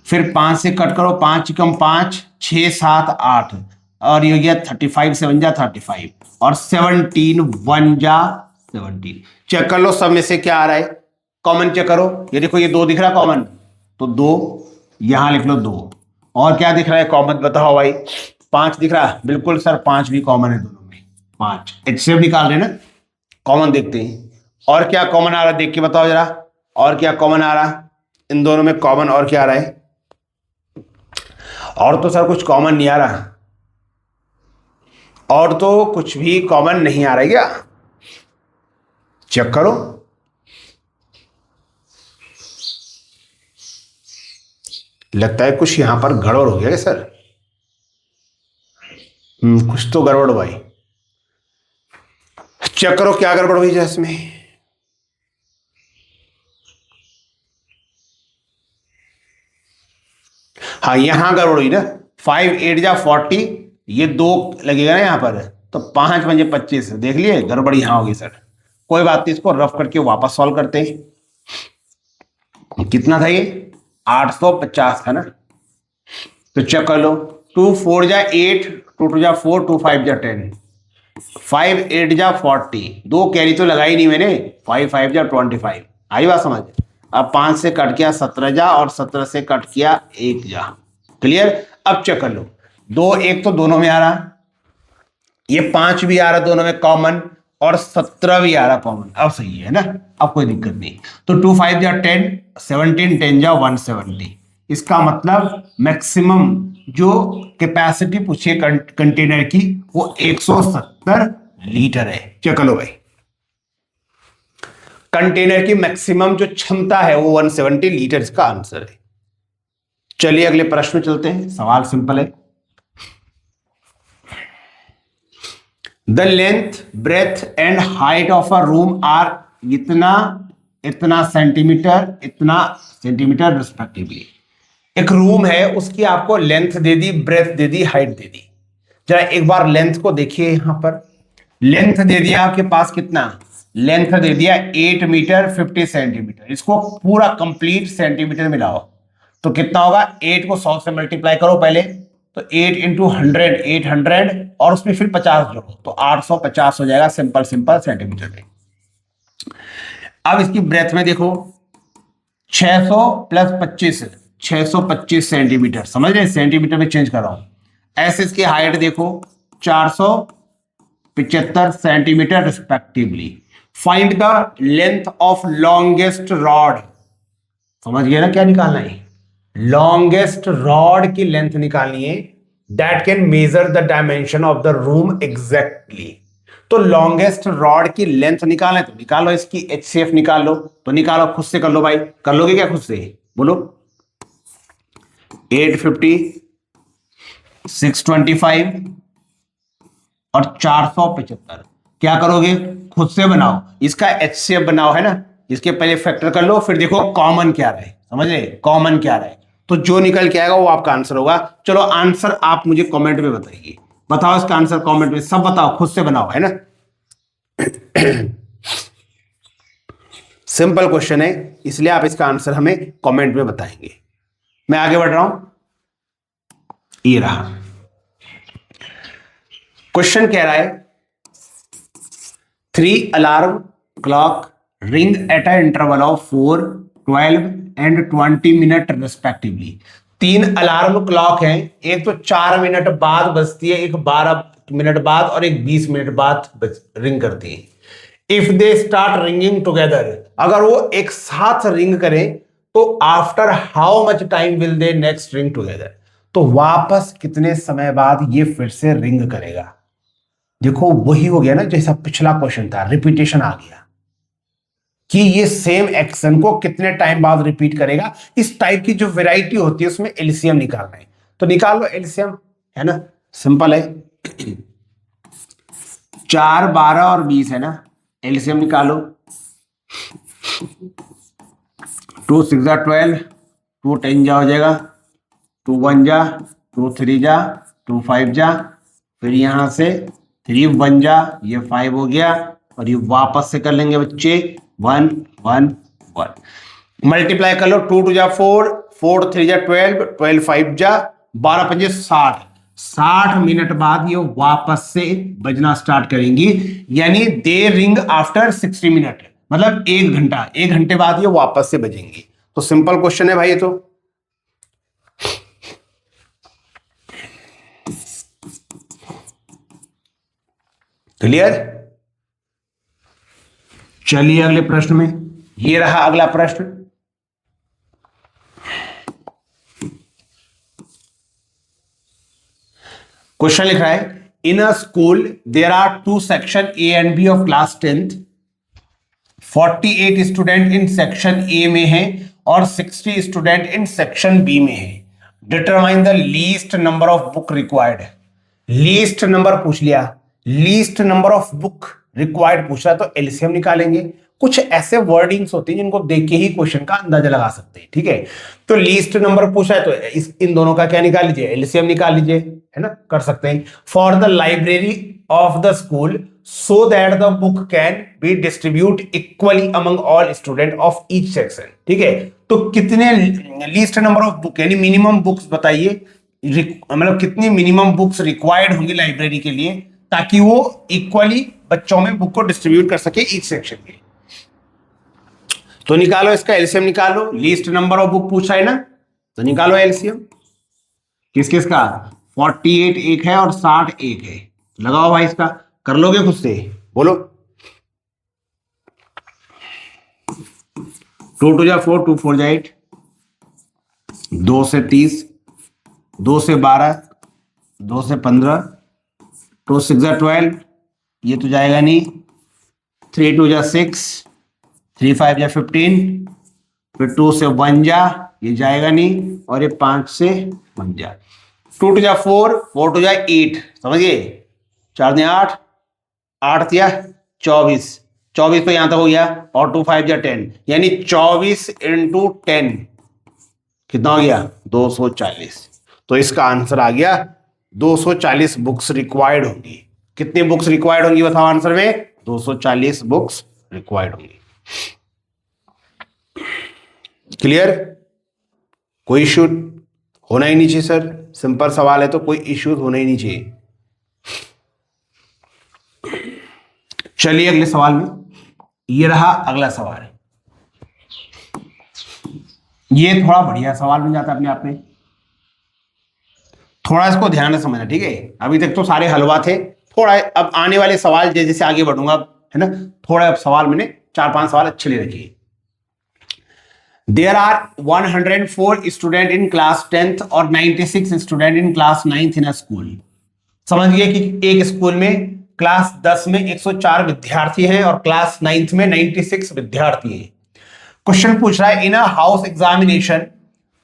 Speaker 1: फिर 5 से कट करो, 5 कम 5 6 7 8 और ये हो गया 35 7 जा 35 और 17 1 जा 17। चेक कर लो सब में से क्या आ रहा है, कॉमन चेक करो। ये देखो ये 2 दिख रहा है कॉमन, तो 2 यहां लिख लो 2। और क्या दिख रहा है कॉमन बताओ भाई, 5 दिख रहा है, बिल्कुल सर 5 भी कॉमन है दोनों में, 5 HCF निकाल रहे ना, कॉमन देखते हैं। और क्या कॉमन आ रहा है देख के बताओ जरा, और क्या कॉमन आ रहा, इन दोनों में कॉमन और क्या आ रहा है? और तो सर कुछ कॉमन नहीं आ रहा, और तो कुछ भी कॉमन नहीं आ रहा है क्या? चेक करो। लगता है कुछ यहां पर गड़बड़ हो गया क्या सर? कुछ तो गड़बड़ भाई। चेक करो क्या गड़बड़ हुई है इसमें। हाँ यहां गड़बड़ हुई ना। 5 8 जा 40, ये 2 लगेगा ना यहां पर, तो 5 5 25 देख लिए, गड़बड़ यहां होगी सर। कोई बात नहीं, इसको रफ करके वापस सॉल्व करते हैं। कितना था ये? 850 था ना। तो चेक कर लो, 2 4 जा 8, 2 2 जा 4, 2 5 जा 10, 5 8 जा 40, 2 कैरी तो लगाई नहीं मैंने, 5 5 जा 25। आई बात समझ? अब 5 से कट किया 17 जा, और 17 से कट किया 1 जा। क्लियर? अब चेक कर लो, 2 1 तो दोनों में आ रहा, ये 5 भी आ रहा दोनों में कॉमन, और 17 भी आ रहा कॉमन। अब सही है ना, अब कोई दिक्कत नहीं। तो 2 5 जा 10, 17 10 जा 170। इसका मतलब मैक्सिमम जो कैपेसिटी पूछे कंटेनर की वो 170 लीटर है। चेक लो भाई, कंटेनर की मैक्सिमम जो क्षमता है वो 170 लीटर, इसका आंसर है। चलिए अगले प्रश्न में चलते हैं। सवाल सिंपल है। The length breadth and height of a room are इतना इतना सेंटीमीटर, इतना सेंटीमीटर रिस्पेक्टिवली। एक रूम है, उसकी आपको लेंथ दे दी, ब्रेथ दे दी, हाइट दे दी। जरा एक बार लेंथ को देखिए, यहां पर लेंथ दे दिया आपके पास कितना? लेंथ दे दिया 8 मीटर 50 सेंटीमीटर। इसको पूरा कंप्लीट सेंटीमीटर में लाओ तो कितना होगा? 8 को 100 से मल्टीप्लाई करो पहले, तो 8 इंटू 100 800, और उसमें फिर 50 जोड़ो तो 850 हो जाएगा सिंपल सिंपल सेंटीमीटर में। अब इसकी ब्रेथ में देखो, 600 प्लस 25 625 सेंटीमीटर। समझ रहे? सेंटीमीटर में चेंज कर रहा हूं। ऐसे इसकी हाइट देखो, 475 centimetre respectively. Find the length of longest rod. समझ गया ना क्या निकालना है? लॉन्गेस्ट रॉड की लेंथ निकालनी है, that can measure the dimension of the room exactly. तो लॉन्गेस्ट रॉड की लेंथ निकालें तो निकालो, इसकी एचसीएफ निकाल लो। तो निकालो, खुद से कर लो भाई। कर लोगे क्या खुद से? बोलो। 850, 625 और 475। क्या करोगे? खुद से बनाओ, इसका एचसीएफ बनाओ, है ना। इसके पहले फैक्टर कर लो, फिर देखो कॉमन क्या रहे। समझ रहे? कॉमन क्या रहे, तो जो निकल के आएगा वो आपका आंसर होगा। चलो आंसर आप मुझे कमेंट में बताइए। बताओ इसका आंसर कमेंट में, सब बताओ, खुद से बनाओ, है ना। सिंपल क्वेश्चन है, इसलिए आप इसका आंसर हमें कमेंट में बताएंगे। मैं आगे बढ़ रहा हूं। ये रहा क्वेश्चन, कह रहा है 3 alarm clock ring at a interval of 4 12 and 20 minute respectively. 3 alarm clock हैं, एक तो 4 मिनट बाद बजती है, एक 12 मिनट बाद, और एक 20 मिनट बाद रिंग करती है। If they start ringing together, अगर वो एक साथ रिंग करें तो after how much time will they next ring together, तो वापस कितने समय बाद ये फिर से रिंग करेगा। देखो वही हो गया ना जैसा पिछला क्वेश्चन था, रिपीटेशन आ गया कि ये सेम एक्शन को कितने टाइम बाद रिपीट करेगा। इस टाइप की जो वैरायटी होती है उसमें एलसीएम निकालना है, तो निकाल लो एलसीएम, है ना। सिंपल है, 4 12 और 20 है ना। एलसीएम निकालो, 2 6 जा 12, 2 10 जा हो जाएगा, 2 1 जा, 2 3 जा, 2 5 जा, फिर यहां से 3 1 जा, ये 5 हो गया, और ये वापस से कर लेंगे बच्चे 1 1 1। मल्टीप्लाई कर लो, 2 2 जा 4, 4 3 जा 12, 12 5 जा, 12 5 60। 60 मिनट बाद ये वापस से बजना स्टार्ट करेंगी, यानी दे रिंग आफ्टर 60 मिनट, मतलब 1 घंटा, 1 घंटे बाद ये वापस से बजेंगी। तो सिंपल क्वेश्चन है भाई ये तो। क्लियर? चलिए अगले प्रश्न में। ये रहा अगला प्रश्न। क्वेश्चन लिख रहा है in a school there are two section A and B of class 10th 48 student in section A में है और 60 स्टूडेंट इन सेक्शन बी में है। Determine the least number of book required. Least number पूछ लिया, least number of book required पूछ रहा है तो एलसीएम निकालेंगे। कुछ ऐसे वर्डिंग्स होती हैं जिनको देख के ही क्वेश्चन का अंदाजा लगा सकते हैं, ठीक है। तो लीस्ट नंबर पूछा है तो इन दोनों का क्या निकाल लीजिए, एलसीएम निकाल लीजिए, है ना, कर सकते हैं। For the library of the school so that the book can be distribute equally among all student of each section, ठीक है। तो कितने लीस्ट नंबर ऑफ बुक यानी मिनिमम बुक्स बताइए, मतलब कितनी मिनिमम बुक्स रिक्वायर्ड होंगी लाइब्रेरी के लिए ताकि वो इक्वली बच्चों में बुक को डिस्ट्रीब्यूट कर सके ईच सेक्शन में। तो निकालो इसका एलसीएम निकालो, लीस्ट नंबर ऑफ बुक पूछा है ना, तो निकालो एलसीएम। किस किस का, 48 एक है और 60 एक है। लगाओ भाई, इसका कर लोगे खुद से, बोलो। 2 2 जा 4, 2 4 जा 8, 2 से 30, 2 से 12, 2 से 15, 2 6 जा 12, ये तो जाएगा नहीं। 3 2 जा 6, 3 5 जा 15, फिर 2 से 1 जा, ये जाएगा नहीं, और ये 5 से 1 जा। 2 2 जा 4, 4 2 जा 8, समझिए, 4 ने 8, 8 दिया 24, 24 तो यहां तक हो गया, और 2 5 जा 10, यानी 24 इंटू 10 कितना हो गया, 240। तो इसका आंसर आ गया 240 बुक्स रिक्वायर्ड होंगी। कितनी बुक्स रिक्वायर्ड होंगी बताओ आंसर में, 240 बुक्स रिक्वायर्ड होंगी। क्लियर, कोई इश्यू होना ही नहीं चाहिए सर, सिंपल सवाल है तो कोई इश्यू होना ही नहीं चाहिए। चलिए अगले सवाल में, ये रहा अगला सवाल। ये थोड़ा बढ़िया सवाल बन जाता है अपने आप में, थोड़ा इसको ध्यान से समझना, ठीक है। अभी तक तो सारे हलवा थे, थोड़ा अब आने वाले सवाल जैसे आगे बढ़ूंगा, है ना, थोड़ा अब सवाल मैंने 4-5 सवाल अच्छे ले रखिए। There are 104 student in class 10th और 96 student in class 9th in a school. समझिए कि एक स्कूल में क्लास 10 में 104 विद्यार्थी हैं और क्लास 9th में 96 विद्यार्थी हैं। क्वेश्चन पूछ रहा है in a house examination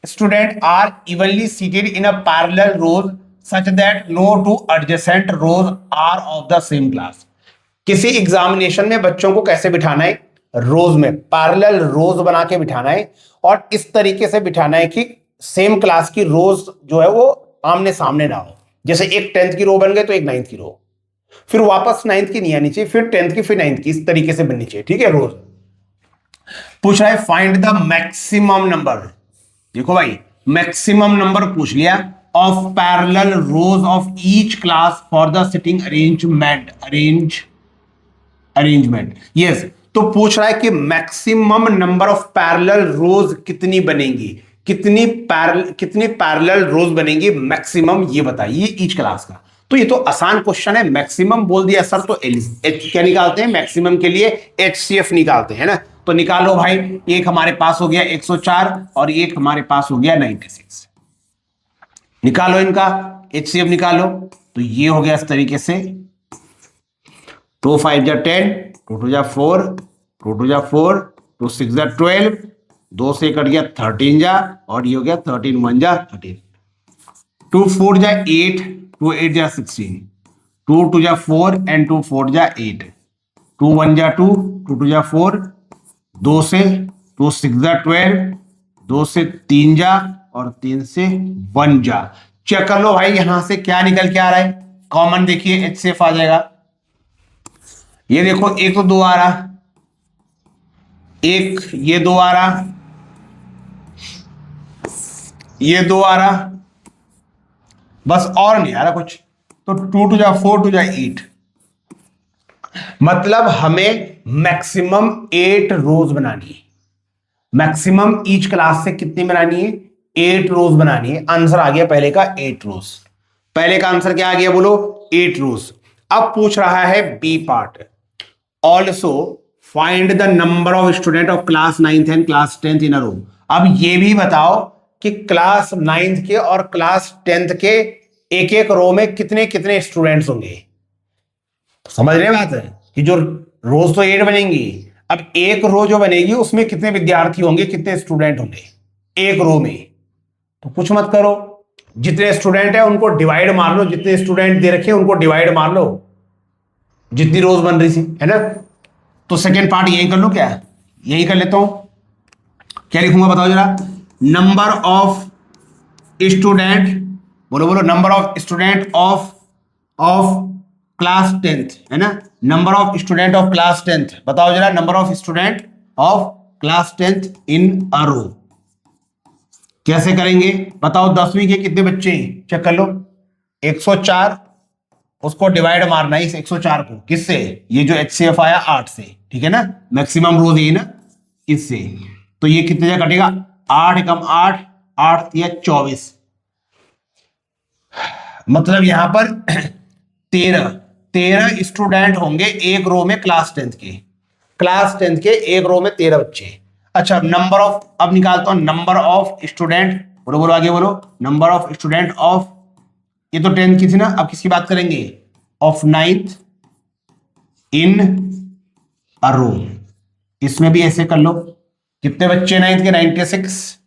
Speaker 1: student are evenly seated in a parallel rows such that no two adjacent rows are of the same class. किसी एग्जामिनेशन में बच्चों को कैसे बिठाना है, रोज में पैरेलल रोज बना के बिठाना है, और इस तरीके से बिठाना है कि सेम क्लास की रोज जो है वो आमने सामने ना हो। जैसे एक 10th की रो बन गए तो एक 9th की रो, फिर वापस 9th की नहीं आनी चाहिए, फिर 10th की फिर 9th की, इस तरीके से बननी चाहिए, ठीक है। रोज पूछ रहा है फाइंड द मैक्सिमम नंबर। देखो भाई, मैक्सिमम नंबर पूछ लिया of parallel rose of each class for the sitting arrangement yes. तो पूछ रहा है कि मैक्सिमम नंबर ऑफ पैरेलल रोज कितनी बनेंगी, कितनी पैरेलल रोज बनेंगी मैक्सिमम, ये बताइए ईच क्लास का। तो ये तो आसान क्वेश्चन है, मैक्सिमम बोल दिया सर तो क्या निकालते हैं, मैक्सिमम के लिए HCF निकालते हैं ना। तो निकालो भाई, एक हमारे पास हो गया 104 और एक हमारे पास हो गया 96। निकालो इनका HCF निकालो, तो ये हो गया इस तरीके से 2 5 जा 10, 2 2 जा 4, 2 2 जा 4, 2 6 जा 12, 2 से कट गया 13 जा, और ये हो गया 13 1 जा 13, 2 4 जा 8, 2 8 जा 16, 2 2 जा 4 एंड 2 4 जा 8, 2 1 जा 2, 2 2 जा 4, 2 से 2 6 जा 12, 2 से 3 जा और 3 से 1 जा। चेक कर लो भाई यहां से क्या निकल के आ रहा है, कॉमन देखिए HCF आ जाएगा। ये देखो एक तो 2 आ रहा, एक ये 2 आ रहा, ये 2 आ रहा, बस और नहीं आ रहा कुछ। तो 2 2 जा 4, 2 जा 8, मतलब हमें मैक्सिमम 8 रोज बनानी है। मैक्सिमम ईच क्लास से कितनी बनानी है, 8 रोज बनानी है। आंसर आ गया पहले का 8 रोज, पहले का आंसर क्या आ गया बोलो, 8 रोज। अब पूछ रहा है B part, also find the number of student of class 9th and class 10th in a row. अब ये भी बताओ कि क्लास 9th के और क्लास 10th के एक एक रो में कितने कितने स्टूडेंट्स होंगे। समझ रहे बात है कि जो रोज तो 8 बनेंगी, अब एक रो जो बनेगी उसमें कितने विद्यार्थी होंगे, कितने स्टूडेंट होंगे एक रो में। तो कुछ मत करो, जितने स्टूडेंट है उनको डिवाइड मार लो, जितने स्टूडेंट दे रखे उनको डिवाइड मार लो, जितनी रोज बन रही थी, है ना। तो सेकेंड पार्ट यही कर लो, क्या यही कर लेता हूं। क्या लिखूंगा बताओ जरा, नंबर ऑफ स्टूडेंट, बोलो बोलो, number of student of class 10th, है ना। Number of student of class 10th, बताओ जरा, number of student of class 10th in a रो। कैसे करेंगे बताओ, 10वीं के कितने बच्चे हैं चेक कर लो। 104, उसको डिवाइड मारना है इस 104 को, किससे, ये जो HCF आया 8 से, ठीक है ना, मैक्सिमम रोज ये ना, इससे। तो ये कितने जगह कटेगा, 8 एकम 8, 8 या 24, मतलब यहां पर 13 स्टूडेंट होंगे एक रो में क्लास 10th के, क्लास 10th के एक रो में 13 बच्चे। अच्छा, नंबर ऑफ, अब निकालता हूं नंबर ऑफ स्टूडेंट, बोलो बोलो आगे बोलो, नंबर ऑफ स्टूडेंट ऑफ, ये तो 10th की थी ना, अब किसकी बात करेंगे, ऑफ 9th इन अ रो। इसमें भी ऐसे कर लो, कितने बच्चे 9th के, 96,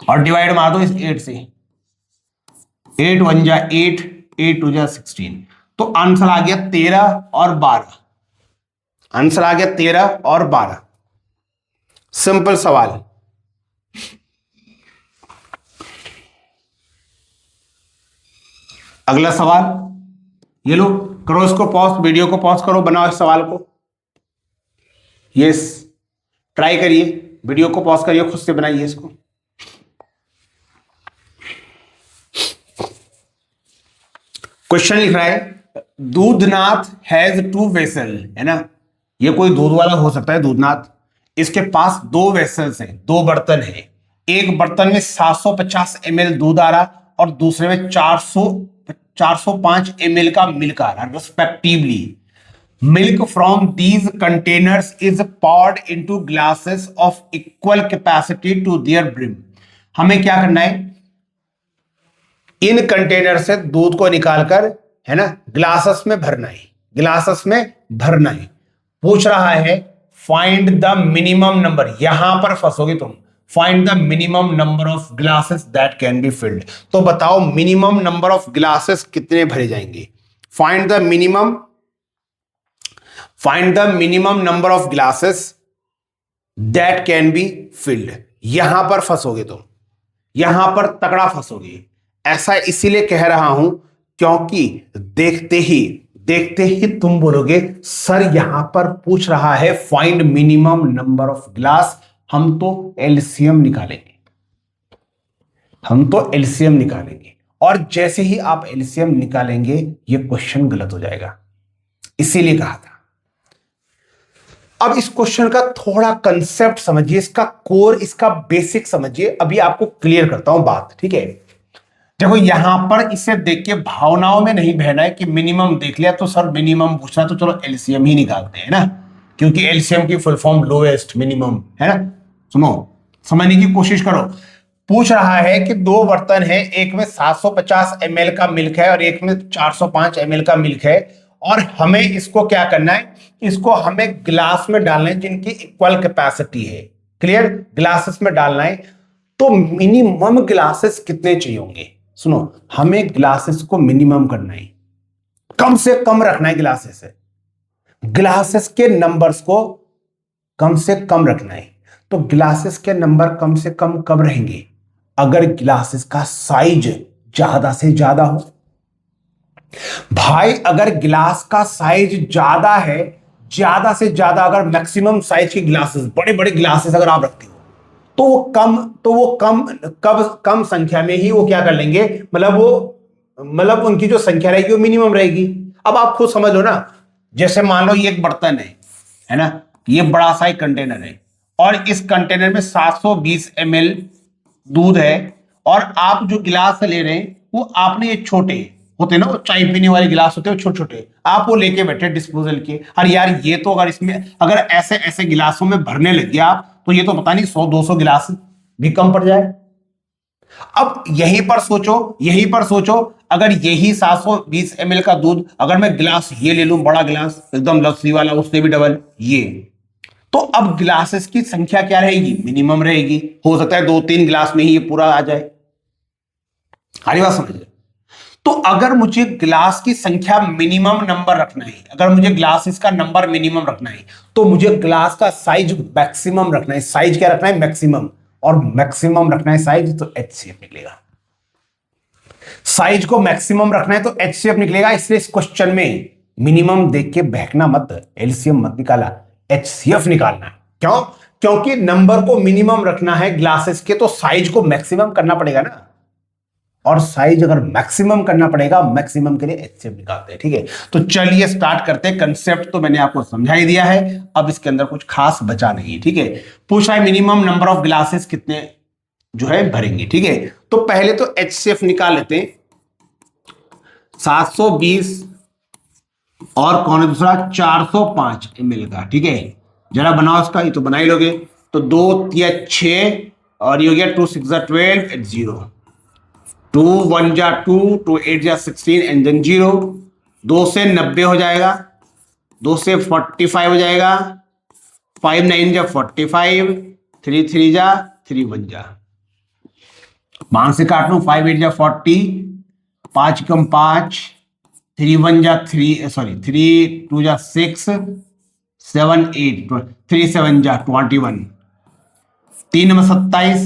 Speaker 1: और डिवाइड मार दो इस 8 से, 8 1 जा 8, 8 2 जा 16, तो आंसर आ गया 13 और 12, आंसर आ गया 13 और 12। सिंपल सवाल। अगला सवाल, ये लो, करो इसको पॉज, वीडियो को पॉज करो, बनाओ इस सवाल को। यस, ट्राई करिए, वीडियो को पॉज करिए, खुद से बनाइए इसको। क्वेश्चन लिख रहा है, दूधनाथ हैज 2 वेसल, है ना, ये कोई दूध वाला हो सकता है दूधनाथ, इसके पास 2 वेसल्स हैं, 2 बर्तन हैं। एक बर्तन में 750 ml दूध आ रहा और दूसरे में 405 ml का मिल्क आ रहा, respectively. Milk from these containers is poured into glasses of equal capacity to their brim। हमें क्या करना है, इन कंटेनर से दूध को निकालकर, है ना, ग्लासेस में भरना है, ग्लासेस में भरना है। पूछ रहा है फाइंड द मिनिमम नंबर, यहां पर फंसोगे तुम, find the minimum number of glasses that can be filled. तो बताओ मिनिमम नंबर ऑफ ग्लासेस कितने भरे जाएंगे, find the minimum number of glasses that can be filled. यहां पर फंसोगे तुम, यहां पर तगड़ा फंसोगे। ऐसा इसीलिए कह रहा हूं क्योंकि देखते ही तुम बोलोगे सर यहां पर पूछ रहा है find minimum number of glass, हम तो एलसीएम निकालेंगे, और जैसे ही आप एलसीएम निकालेंगे ये क्वेश्चन गलत हो जाएगा, इसीलिए कहा था। अब इस क्वेश्चन का थोड़ा कंसेप्ट समझिए, इसका कोर, इसका बेसिक समझिए, अभी आपको क्लियर करता हूं बात, ठीक है। देखो यहां पर इसे देख के भावनाओं में नहीं बहना है कि मिनिमम देख लिया तो सर मिनिमम पूछना तो चलो एलसीएम ही निकालते हैं ना, क्योंकि एलसीएम की फुल फॉर्म लोएस्ट मिनिमम है ना। सुनो, समझने की कोशिश करो। पूछ रहा है कि 2 बर्तन है, एक में 750 ml का मिल्क है और एक में 405 ml का मिल्क है, और हमें इसको क्या करना है, इसको हमें ग्लास में डालना है जिनकी इक्वल कैपेसिटी है। क्लियर, ग्लासेस में डालना है। तो मिनिमम ग्लासेस कितने चाहिए होंगे, सुनो, हमें ग्लासेस को मिनिमम करना है, कम से कम रखना है ग्लासेस से, ग्लासेस के नंबर्स को कम से कम रखना है। तो ग्लासेस के नंबर कम से कम कब रहेंगे, अगर ग्लासेस का साइज ज्यादा से ज्यादा हो। भाई अगर ग्लास का साइज ज्यादा है, ज्यादा से ज्यादा, अगर मैक्सिमम साइज की ग्लासेस, बड़े बड़े ग्लासेस अगर आप रखते हो, तो वो कम संख्या में ही वो क्या कर लेंगे, मतलब उनकी जो संख्या रहेगी वो मिनिमम रहेगी। अब आप खुद समझ लो ना, जैसे मान लो ये एक बर्तन है ना, ये बड़ा सा एक कंटेनर है और इस कंटेनर में 720 ml दूध है, और आप जो गिलास ले रहे हैं वो आपने ये छोटे होते ना, वो चाय पीने वाले गिलास होते हैं छोटे छोटे, आप वो लेके बैठे डिस्पोजल के। अरे यार ये तो अगर इसमें अगर ऐसे ऐसे गिलासों में भरने लग गया आप, तो ये तो पता नहीं 100-200 गिलास भी कम पड़ जाए। अब यहीं पर सोचो, अगर यही 720 ml का दूध अगर मैं गिलास ये ले लूं, बड़ा गिलास एकदम लस्सी वाला, उससे भी डबल ये, तो अब गिलासेस की संख्या क्या रहेगी? मिनिमम रहेगी। हो सकता है 2-3 गिलास में ही ये पूरा आ जाए। हरी बात समझिए। तो अगर मुझे गिलास की संख्या मिनिमम नंबर रखना है, अगर मुझे ग्लासेस का नंबर मिनिमम रखना है, तो मुझे ग्लास का साइज मैक्सिमम रखना है। साइज क्या रखना है? मैक्सिमम। और मैक्सिमम रखना है साइज, तो HCF निकलेगा। साइज को मैक्सिमम रखना है तो HCF निकलेगा। इसलिए इस क्वेश्चन में मिनिमम देख के बहकना मत, एलसीएम मत निकाला, HCF निकालना है। क्यों? क्योंकि नंबर को मिनिमम रखना है ग्लासेस के, तो साइज को मैक्सिमम करना पड़ेगा ना, और साइज अगर मैक्सिमम करना पड़ेगा, मैक्सिमम के लिए HCF निकालते हैं। ठीक है, तो चलिए स्टार्ट करते हैं। कंसेप्ट तो मैंने आपको समझा ही दिया है, अब इसके अंदर कुछ खास बचा नहीं। ठीक है, पूछा है मिनिमम नंबर ऑफ ग्लासेस कितने जो है भरेंगे। ठीक है, तो पहले तो HCF निकाल लेते हैं। 720 और कौन है दूसरा? 405 ml का। ठीक है, जरा बनाओ इसका, ये तो बना ही लोगे। तो 2 या 6 और ये हो गया 2 6 12 8 0, 2 1 जा 2, 2 8 जा 16 एंड देन 0। 2 से 90 हो जाएगा, 2 से 45 हो जाएगा, 5 9 जा 45, 3 3 जा 3 1 जा, 5 से काट लो, 5 8 जा 40, 5 कम 5, 3 1 जा 3, सॉरी 3 2 जा 6, 7 8, 3 7 जा 21, 3 में 27,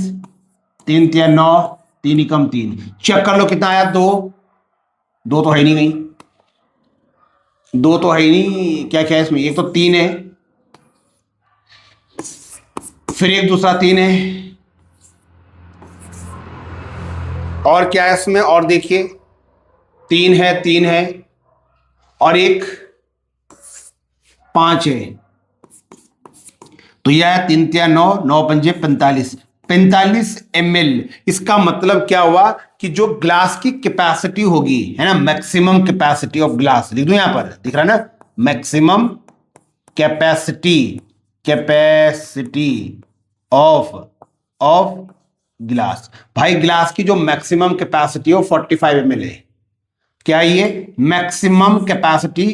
Speaker 1: 3 3 9, 3 कम 3, चेक कर लो कितना आया? 2 2 तो है नहीं, कहीं 2 तो है ही नहीं। क्या क्या है इसमें? एक तो 3 है, फिर एक दूसरा 3 है, और क्या है इसमें? और देखिए 3 है, 3 है, और एक 5 है। तो यह 3 3 9, 9 पंजे 45, 45 ml। इसका मतलब क्या हुआ कि जो ग्लास की कैपेसिटी होगी, है ना, मैक्सिमम कैपेसिटी ऑफ ग्लास, लिख दूं यहां पर, दिख रहा है ना, maximum capacity, capacity of glass. भाई ग्लास की जो मैक्सिमम कैपेसिटी हो 45 ml है। क्या ये मैक्सिमम कैपेसिटी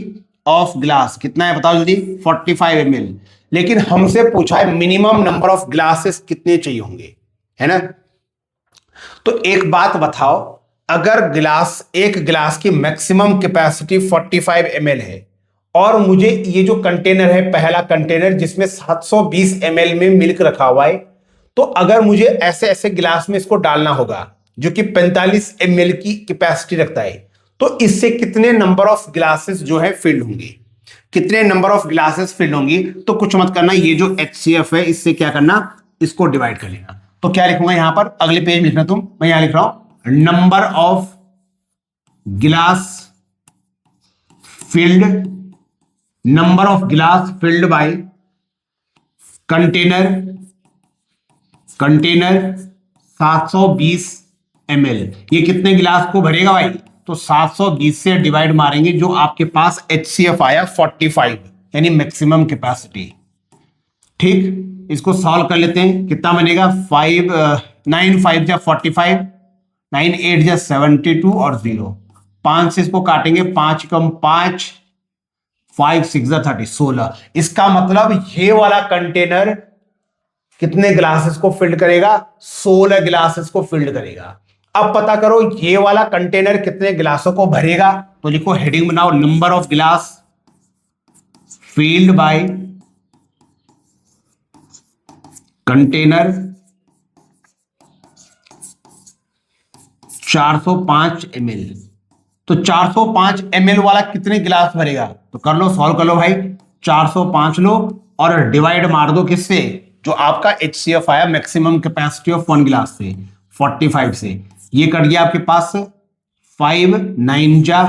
Speaker 1: ऑफ ग्लास कितना है? बताओ जल्दी। 45 ml। लेकिन हमसे पूछा है मिनिमम नंबर ऑफ ग्लासेस कितने चाहिए होंगे, है ना। तो एक बात बताओ, अगर एक गिलास की मैक्सिमम कैपेसिटी 45 ml है, और मुझे ये जो कंटेनर है, पहला कंटेनर जिसमें 720 ml में मिल्क रखा हुआ है, तो अगर मुझे ऐसे ऐसे गिलास में इसको डालना होगा जो कि 45 ml की कैपेसिटी रखता है, तो इससे कितने नंबर ऑफ ग्लासेस जो है फिल्ड होंगे, कितने नंबर ऑफ ग्लासेस फिल्ड होंगी? तो कुछ मत करना, ये जो HCF है इससे क्या करना, इसको डिवाइड कर लेना। तो क्या लिखूंगा यहां पर? अगले पेज में लिखना तुम, मैं यहां लिख रहा हूं नंबर ऑफ गिलास फिल्ड, नंबर ऑफ गिलास फिल्ड बाय कंटेनर 720 ml। ये कितने गिलास को भरेगा भाई? तो 720 से डिवाइड मारेंगे, जो आपके पास HCF आया 45, यानी मैक्सिमम कैपेसिटी। ठीक, इसको सॉल्व कर लेते हैं, कितना बनेगा? 9 5 जा 45, 9 8 जा 72 और 0, 5 से इसको काटेंगे, 5 कम 5, 5 6 जा 30, 16। इसका मतलब ये वाला कंटेनर कितने ग्लासेस को फिल्ड करेगा? 16 ग्लासेस को फिल्ड करेगा। अब पता करो ये वाला कंटेनर कितने गिलासों को भरेगा, तो लिखो, हेडिंग बनाओ, नंबर ऑफ गिलास फिल्ड बाय कंटेनर 405 ml। तो 405 ml वाला कितने गिलास भरेगा? तो कर लो, सॉल्व कर लो भाई, 405 लो और डिवाइड मार दो किससे? जो आपका HCF आया मैक्सिमम कैपेसिटी ऑफ 1 गिलास से, 45 से। ये कट गया आपके पास, 5 9 जा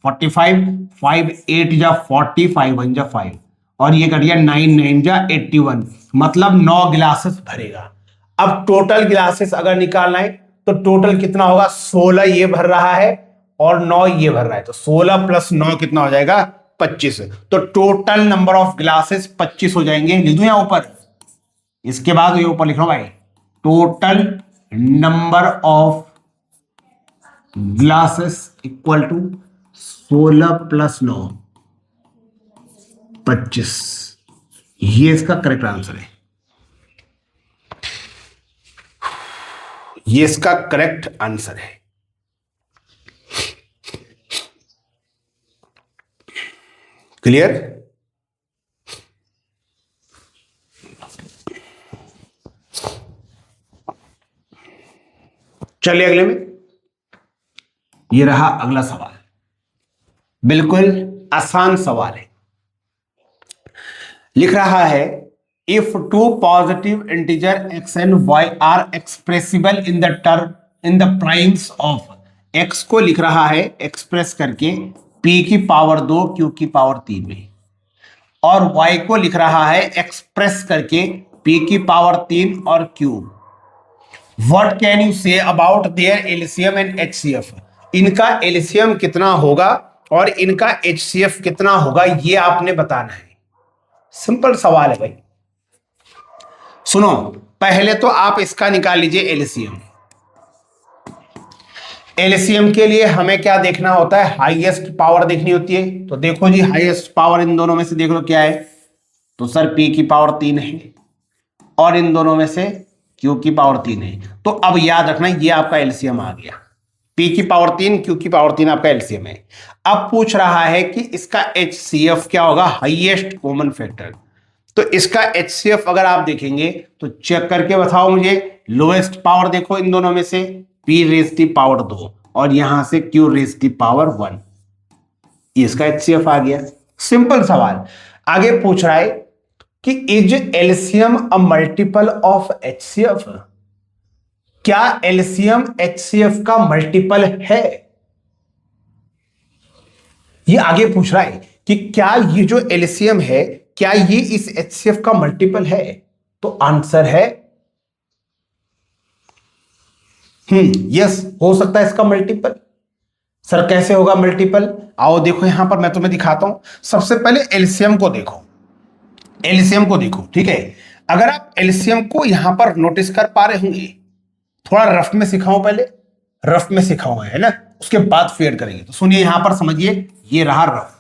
Speaker 1: 45, 5 8 जा 40, 5 1 जा 5, और ये कट गया 9 9 जा 81, मतलब 9 गिलासेस भरेगा। अब टोटल गिलासेस अगर निकालना है तो टोटल कितना होगा? 16 ये भर रहा है और 9 ये भर रहा है, तो 16 प्लस 9 कितना हो जाएगा? 25। तो टोटल नंबर ऑफ ग्लासेस 25 हो जाएंगे। लिख दूं यहां ऊपर, इसके बाद ये ऊपर लिख रहा हूं भाई, total number of glasses equal to 16 plus 9 25। ये इसका करेक्ट आंसर है, ये इसका करेक्ट आंसर है। क्लियर? चलिए अगले में, ये रहा अगला सवाल, बिल्कुल आसान सवाल है। लिख रहा है if two positive integer x and y are expressible in the term in the primes of x को लिख रहा है एक्सप्रेस करके p की पावर 2 q की पावर 3 में, और y को लिख रहा है एक्सप्रेस करके p की पावर 3 और q। What can you say about their LCM and HCF? इनका एलसीएम कितना होगा और इनका एचसीएफ कितना होगा, ये आपने बताना है। सिंपल सवाल है भाई। सुनो, पहले तो आप इसका निकाल लीजिए एलसीएम। एलसीएम के लिए हमें क्या देखना होता है? हाईएस्ट पावर देखनी होती है। तो देखो जी, हाईएस्ट पावर इन दोनों में से देख लो क्या है। तो सर p की पावर 3 है और इन दोनों में से q की पावर 3 है। तो अब याद रखना, ये आपका एलसीएम आ गया। p की पावर 3, q की पावर 3 आपका एलसीएम है। अब पूछ रहा है कि इसका एचसीएफ क्या होगा, हाईएस्ट कॉमन फैक्टर। तो इसका एचसीएफ अगर आप देखेंगे तो चेक करके बताओ मुझे। लोएस्ट पावर देखो इन दोनों में से, p रेज़ की पावर 2 और यहां से q रेज़ की पावर 1, इसका एचसीएफ आ गया। सिंपल सवाल। आगे पूछ रहा है कि is LCM a multiple of HCF? क्या एलसीएम एचसीएफ का मल्टीपल है? ये आगे पूछ रहा है कि क्या ये जो एलसीएम है, क्या ये इस एचसीएफ का मल्टीपल है? तो आंसर है यस, हो सकता है इसका मल्टीपल। सर कैसे होगा मल्टीपल? आओ देखो, यहां पर मैं तुम्हें दिखाता हूं। सबसे पहले एलसीएम को देखो, एलसीएम को देखो, ठीक है। अगर आप एलसीएम को यहां पर नोटिस कर पा रहे होंगे, थोड़ा रफ में सिखाऊं, पहले रफ में सिखाऊं है ना, उसके बाद फेड करेंगे। तो सुनिए, यहां पर समझिए, ये रहा रफ,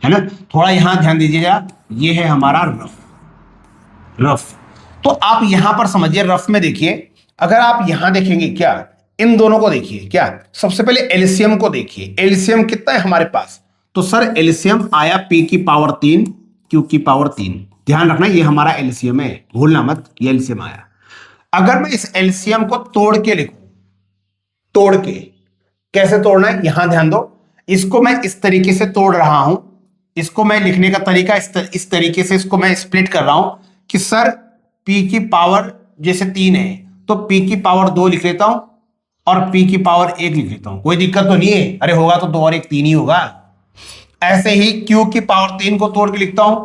Speaker 1: है ना। थोड़ा यहां ध्यान दीजिएगा, ये है हमारा रफ। रफ तो आप यहां पर समझिए, रफ में देखिए। अगर आप यहां देखेंगे, क्या इन दोनों को देखिए, क्या सबसे पहले एलसीएम को देखिए। एलसीएम कितना है हमारे पास? तो सर एलसीएम आया p की पावर 3 q की पावर 3। ध्यान रखना, ये हमारा एलसीएम है, भूलना मत, ये एलसीएम आया। अगर मैं इस एलसीएम को तोड़ के लिखूं, तोड़ के कैसे तोड़ना है, यहां ध्यान दो। इसको मैं इस तरीके से तोड़ रहा हूं, इसको मैं लिखने का तरीका इस तरीके से इसको मैं स्प्लिट कर रहा हूं कि सर p की पावर जैसे 3 है तो p की पावर 2 लिख लेता हूं और p की पावर 1 लिख लेता हूं। कोई दिक्कत तो नहीं है? अरे होगा तो 2 और 1 3 ही होगा। ऐसे ही q की पावर 3 को तोड़ के लिखता हूं,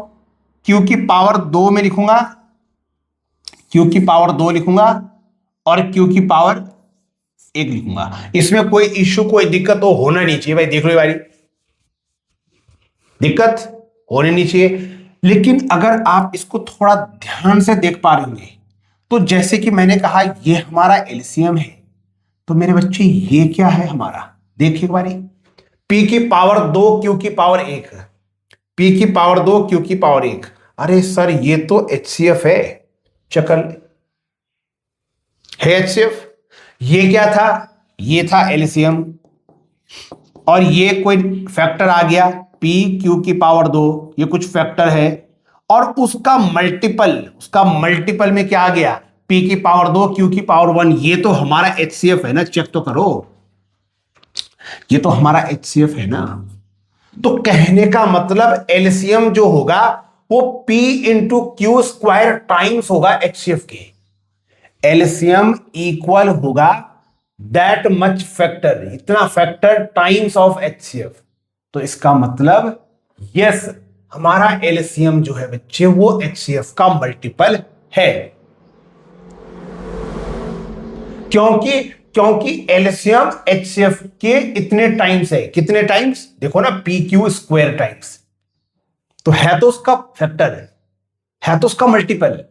Speaker 1: q की पावर 2 में लिखूंगा, q की पावर 2 लिखूंगा और q की पावर 1 लिखूंगा। इसमें कोई इश्यू, कोई दिक्कत तो होना नहीं चाहिए भाई। देख लो भाई, दिक्कत होनी नहीं चाहिए। लेकिन अगर आप इसको थोड़ा ध्यान से देख पा रहे होंगे, तो जैसे कि मैंने कहा ये हमारा एलसीएम है, तो मेरे बच्चे ये क्या है हमारा, देखिए एक बारी। p की पावर 2 q की पावर 1, p की पावर 2 q की पावर 1। अरे सर ये तो एचसीएफ है, चकल है एचसीएफ। ये क्या था? ये था एलसीएम, और ये कोई फैक्टर आ गया p q की पावर 2, ये कुछ फैक्टर है, और उसका मल्टीपल में क्या आ गया? p की पावर 2 q की पावर 1। ये तो हमारा एचसीएफ है ना, चेक तो करो, ये तो हमारा एचसीएफ है ना। तो कहने का मतलब एलसीएम जो होगा वो p into Q square times होगा एचसीएफ के। एलसीएम इक्वल होगा दैट मच फैक्टर, इतना फैक्टर टाइम्स ऑफ एचसीएफ। तो इसका मतलब यस, हमारा एलसीएम जो है बच्चे वो एचसीएफ का मल्टीपल है। क्योंकि एलसीएम एचसीएफ के इतने टाइम्स है। कितने टाइम्स? देखो ना, पी क्यू स्क्वायर टाइम्स, तो है तो उसका फैक्टर है तो उसका मल्टीपल।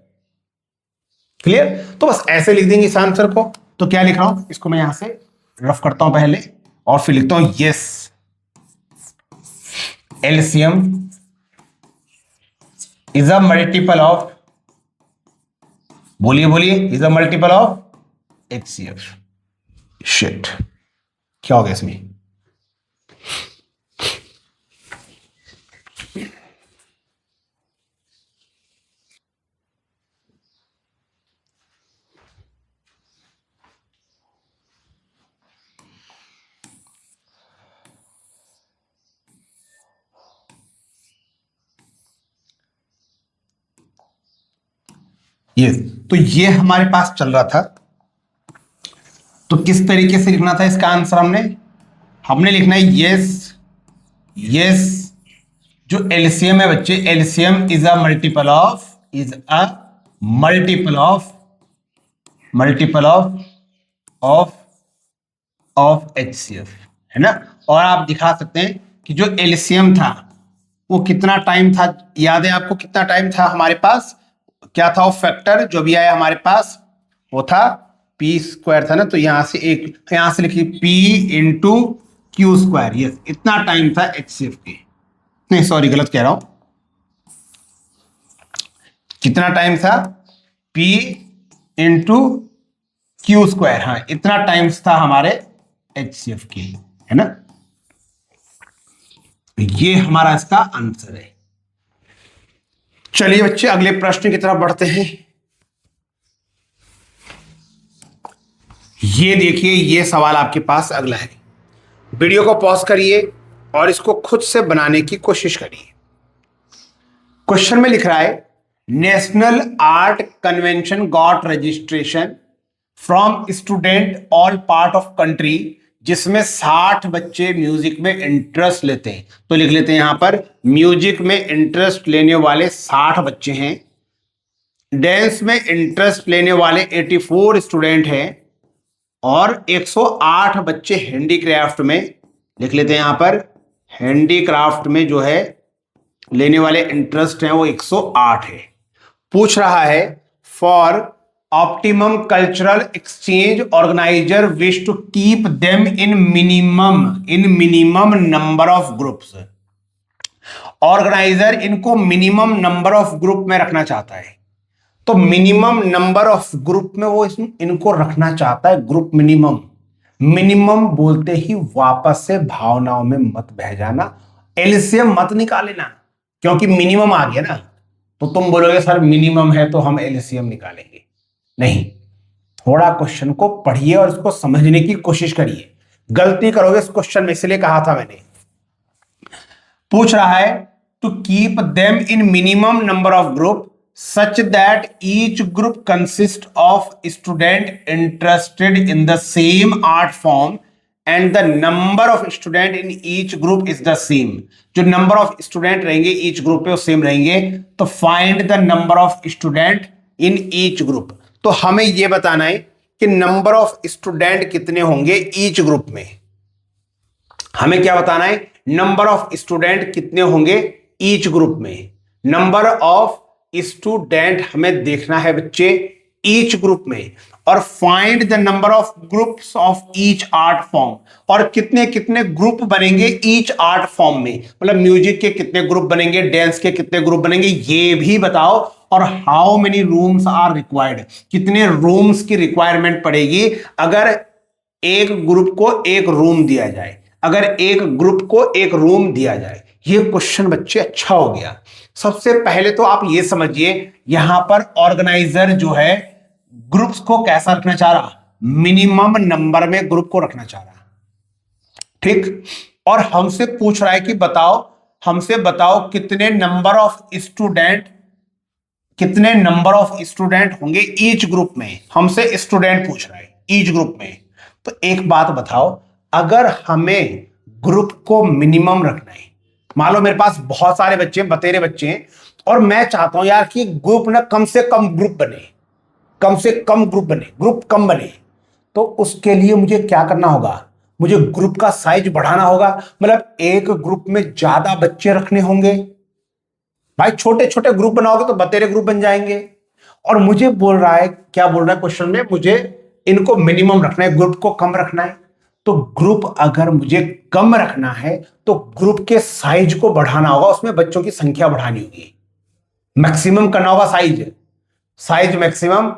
Speaker 1: क्लियर? तो बस ऐसे लिख देंगे इस आंसर को। तो क्या लिख रहा हूं, इसको मैं यहां से रफ करता हूं पहले और फिर लिखता हूं yes, LCM is a multiple of, बोलिए बोलिए, is a multiple of HCF. Shit, क्या हो गया इसमें? ये हमारे पास चल रहा था। तो किस तरीके से लिखना था इसका आंसर? हमने लिखना है यस, यस जो एलसीएम है बच्चे, LCM is a multiple of, is a multiple of, multiple of of HCF, है ना। और आप दिखा सकते हैं कि जो एलसीएम था वो कितना टाइम था, याद है आपको कितना टाइम था हमारे पास? क्या था वो फैक्टर जो भी आया हमारे पास? वो था पी स्क्वायर था ना। तो यहां से यहां से लिखिए P into Q square. Yes, इतना टाइम था एचसीएफ के। नहीं सॉरी, गलत कह रहा हूं। कितना टाइम था? P into Q square. हाँ, इतना टाइम्स था हमारे एचसीएफ के, है ना। ये हमारा इसका आंसर है। चलिए बच्चे अगले प्रश्न की तरफ बढ़ते हैं। ये देखिए, ये सवाल आपके पास अगला है। वीडियो को पॉज करिए और इसको खुद से बनाने की कोशिश करिए। क्वेश्चन में लिख रहा है national art convention got registration from student all part of country, जिसमें 60 बच्चे म्यूजिक में इंटरेस्ट लेते हैं। तो लिख लेते हैं यहां पर म्यूजिक में इंटरेस्ट लेने वाले 60 बच्चे हैं, डांस में इंटरेस्ट लेने वाले 84 स्टूडेंट हैं और 108 बच्चे हैंडीक्राफ्ट में, लिख लेते हैं यहां पर हैंडीक्राफ्ट में जो है लेने वाले इंटरेस्ट हैं वो 108 है। पूछ रहा है for optimum cultural exchange organizer wish to keep them in minimum number of groups. Organizer इनको मिनिमम नंबर ऑफ ग्रुप में रखना चाहता है। तो मिनिमम नंबर ऑफ ग्रुप में वो इनको रखना चाहता है। ग्रुप मिनिमम, मिनिमम बोलते ही वापस से भावनाओं में मत बह जाना, एलसीएम मत निकालेना, क्योंकि मिनिमम आ गया ना। तो तुम बोलोगे सर मिनिमम है तो हम एलसीएम निकालेंगे। नहीं, थोड़ा क्वेश्चन को पढ़िए और इसको समझने की कोशिश करिए। गलती करोगे इस क्वेश्चन में, इसलिए कहा था मैंने। पूछ रहा है to keep them in minimum number of group such that each group consists of student interested in the same art form and the number of student in each group is the same। जो number of student रहेंगे each group पे वो सेम रहेंगे। तो find the number of student in each group। तो हमें ये बताना है कि number of student कितने होंगे each group में। हमें क्या बताना है? number of student कितने होंगे each group में। number of स्टूडेंट हमें देखना है बच्चे ईच ग्रुप में, और find the number of groups of each art form. और कितने कितने ग्रुप बनेंगे ईच आर्ट फॉर्म में, मतलब म्यूजिक के कितने ग्रुप बनेंगे, डांस के कितने ग्रुप बनेंगे, ये भी बताओ। और how many rooms are required, कितने रूम्स की रिक्वायरमेंट पड़ेगी अगर एक ग्रुप को एक रूम दिया जाए, अगर एक ग्रुप को एक रूम दिया जाए। ये क्वेश्चन बच्चे अच्छा हो गया। सबसे पहले तो आप ये समझिए यहां पर ऑर्गेनाइजर जो है ग्रुप्स को कैसा रखना चाह रहा, मिनिमम नंबर में ग्रुप को रखना चाह रहा, ठीक। और हमसे पूछ रहा है कि बताओ, हमसे बताओ कितने नंबर ऑफ स्टूडेंट होंगे ईच ग्रुप में। हमसे स्टूडेंट पूछ रहा है ईच ग्रुप में। तो एक बात बताओ, अगर हमें ग्रुप को मिनिमम रखना है, मान लो मेरे पास बहुत सारे बच्चे, बतेरे बच्चे हैं, और मैं चाहता हूं यार कि ग्रुप ना कम से कम ग्रुप बने, कम से कम ग्रुप बने, ग्रुप कम बने। तो उसके लिए मुझे क्या करना होगा? मुझे ग्रुप का साइज बढ़ाना होगा, मतलब एक ग्रुप में ज्यादा बच्चे रखने होंगे। भाई छोटे छोटे ग्रुप बनाओगे तो बतेरे ग्रुप बन जाएंगे, और मुझे बोल रहा है, क्या बोल रहा है क्वेश्चन में, मुझे इनको मिनिमम रखना है, ग्रुप को कम रखना है। तो ग्रुप अगर मुझे कम रखना है तो ग्रुप के साइज को बढ़ाना होगा, उसमें बच्चों की संख्या बढ़ानी होगी, मैक्सिमम करना होगा साइज, साइज मैक्सिमम,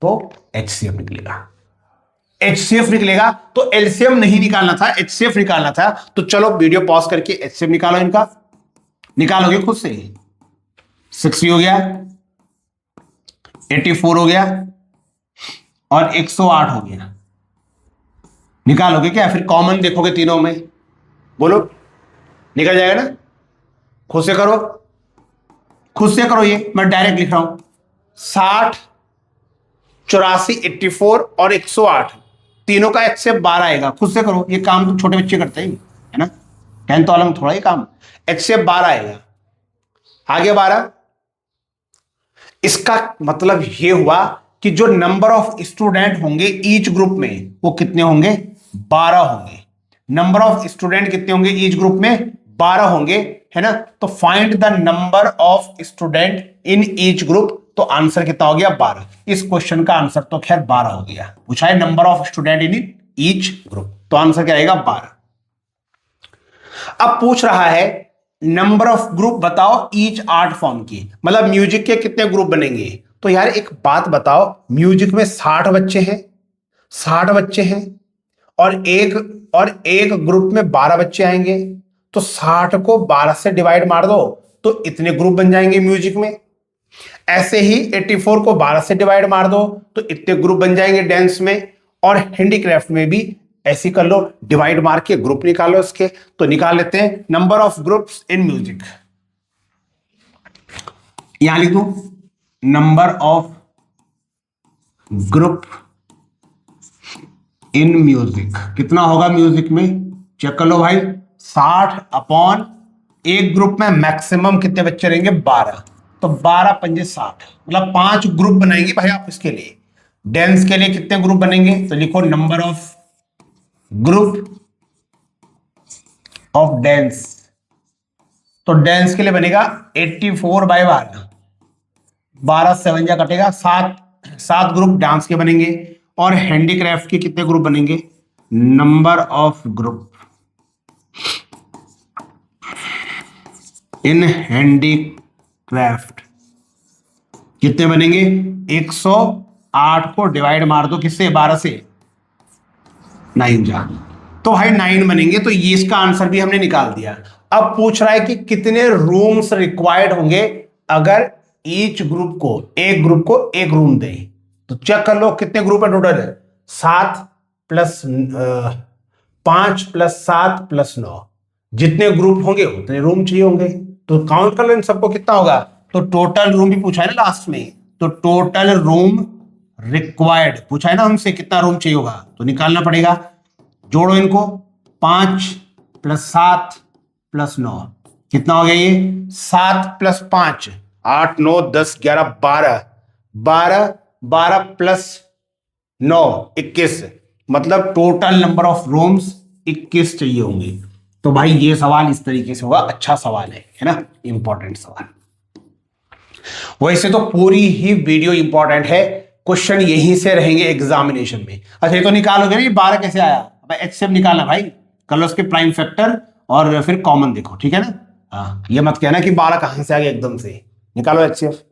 Speaker 1: तो एचसीएफ निकलेगा। एचसीएफ निकलेगा, तो एलसीएम नहीं निकालना था, एचसीएफ निकालना था। तो चलो वीडियो पॉज करके एचसीएफ निकालो, इनका निकालोगे खुद से। 60 हो गया, 84 हो गया और 108 हो गया। निकालोगे क्या? फिर कॉमन देखोगे तीनों में, बोलो निकल जाएगा ना? खुद से करो, खुद से करो, ये मैं डायरेक्ट लिख रहा हूं। 60, 84, 84 और 108, तीनों का एचसीएफ 12 आएगा। खुद से करो, ये काम तो छोटे बच्चे करते हैं, है ना? 10th वाला में थोड़ा ही काम। एचसीएफ 12 आएगा, आगे 12। इसका मतलब ये हुआ कि जो नंबर ऑफ स्टूडेंट होंगे ईच ग्रुप में वो कितने होंगे? 12 होंगे। नंबर ऑफ स्टूडेंट कितने होंगे ईच ग्रुप में? 12 होंगे, है ना? तो find the number of student in each group, तो आंसर कितना हो गया? 12। इस क्वेश्चन का आंसर तो खैर 12 हो गया। पूछा है number of student in each group, तो आंसर क्या आएगा? 12। अब पूछ रहा है नंबर ऑफ ग्रुप बताओ ईच आर्ट फॉर्म की, मतलब म्यूजिक के कितने ग्रुप बनेंगे। तो यार एक बात बताओ, म्यूजिक में 60 बच्चे हैं, 60 बच्चे हैं, और एक ग्रुप में 12 बच्चे आएंगे, तो 60 को 12 से डिवाइड मार दो तो इतने ग्रुप बन जाएंगे म्यूजिक में। ऐसे ही 84 को 12 से डिवाइड मार दो तो इतने ग्रुप बन जाएंगे डांस में, और हैंडीक्राफ्ट में भी ऐसे कर लो, डिवाइड मार के ग्रुप निकालो इसके। तो निकाल लेते हैं number of groups in music. यहां लिख दूं number of group in music, कितना होगा म्यूजिक में? चेक कर लो भाई, 60 अपॉन एक ग्रुप में मैक्सिमम कितने बच्चे रहेंगे? 12। तो 12 पंजे 60, मतलब 5 ग्रुप बनाएंगे भाई आप इसके लिए। डांस के लिए कितने ग्रुप बनेंगे? तो लिखो number of group of dance. तो डांस के लिए बनेगा 84/12, 12 से 7 कटेगा, 7 ग्रुप डांस के बनेंगे। और हैंडीक्राफ्ट के कितने ग्रुप बनेंगे? Number of group in handicraft कितने बनेंगे? 108 को डिवाइड मार दो किससे? 12 से, 9 जा, तो भाई 9 बनेंगे। तो ये इसका आंसर भी हमने निकाल दिया। अब पूछ रहा है कि कितने रूम्स रिक्वायर्ड होंगे अगर ईच ग्रुप को, एक ग्रुप को एक रूम दे। तो चेक कर लो कितने ग्रुप है टोटल? 7 प्लस 5 प्लस 7 प्लस 9, जितने ग्रुप होंगे उतने रूम चाहिए होंगे। तो काउंट कर लो इन सबको, कितना होगा? तो टोटल रूम भी पूछा है ना लास्ट में, तो टोटल रूम रिक्वायर्ड पूछा है ना हमसे, कितना रूम चाहिए होगा, तो निकालना पड़ेगा। जोड़ो इनको, 5 प्लस 7 प्लस 9, कितना हो गया ये? 7 प्लस 5 8 9 10 11 12, 12 प्लस 9 21, मतलब टोटल नंबर ऑफ रूम्स 21 चाहिए होंगे। तो भाई ये सवाल इस तरीके से होगा, अच्छा सवाल है ना, इंपॉर्टेंट सवाल। वैसे तो पूरी ही वीडियो इंपॉर्टेंट है, क्वेश्चन यहीं से रहेंगे एग्जामिनेशन में। अच्छा ये तो निकालोगे ना, ये 12 कैसे आया? एचसीएफ निकालना भाई, कर लो उसके प्राइम फैक्टर और फिर कॉमन देखो, ठीक है ना? हाँ, ये मत कहना कि 12 कहां से आ गया एकदम से। निकालो एचसीएफ।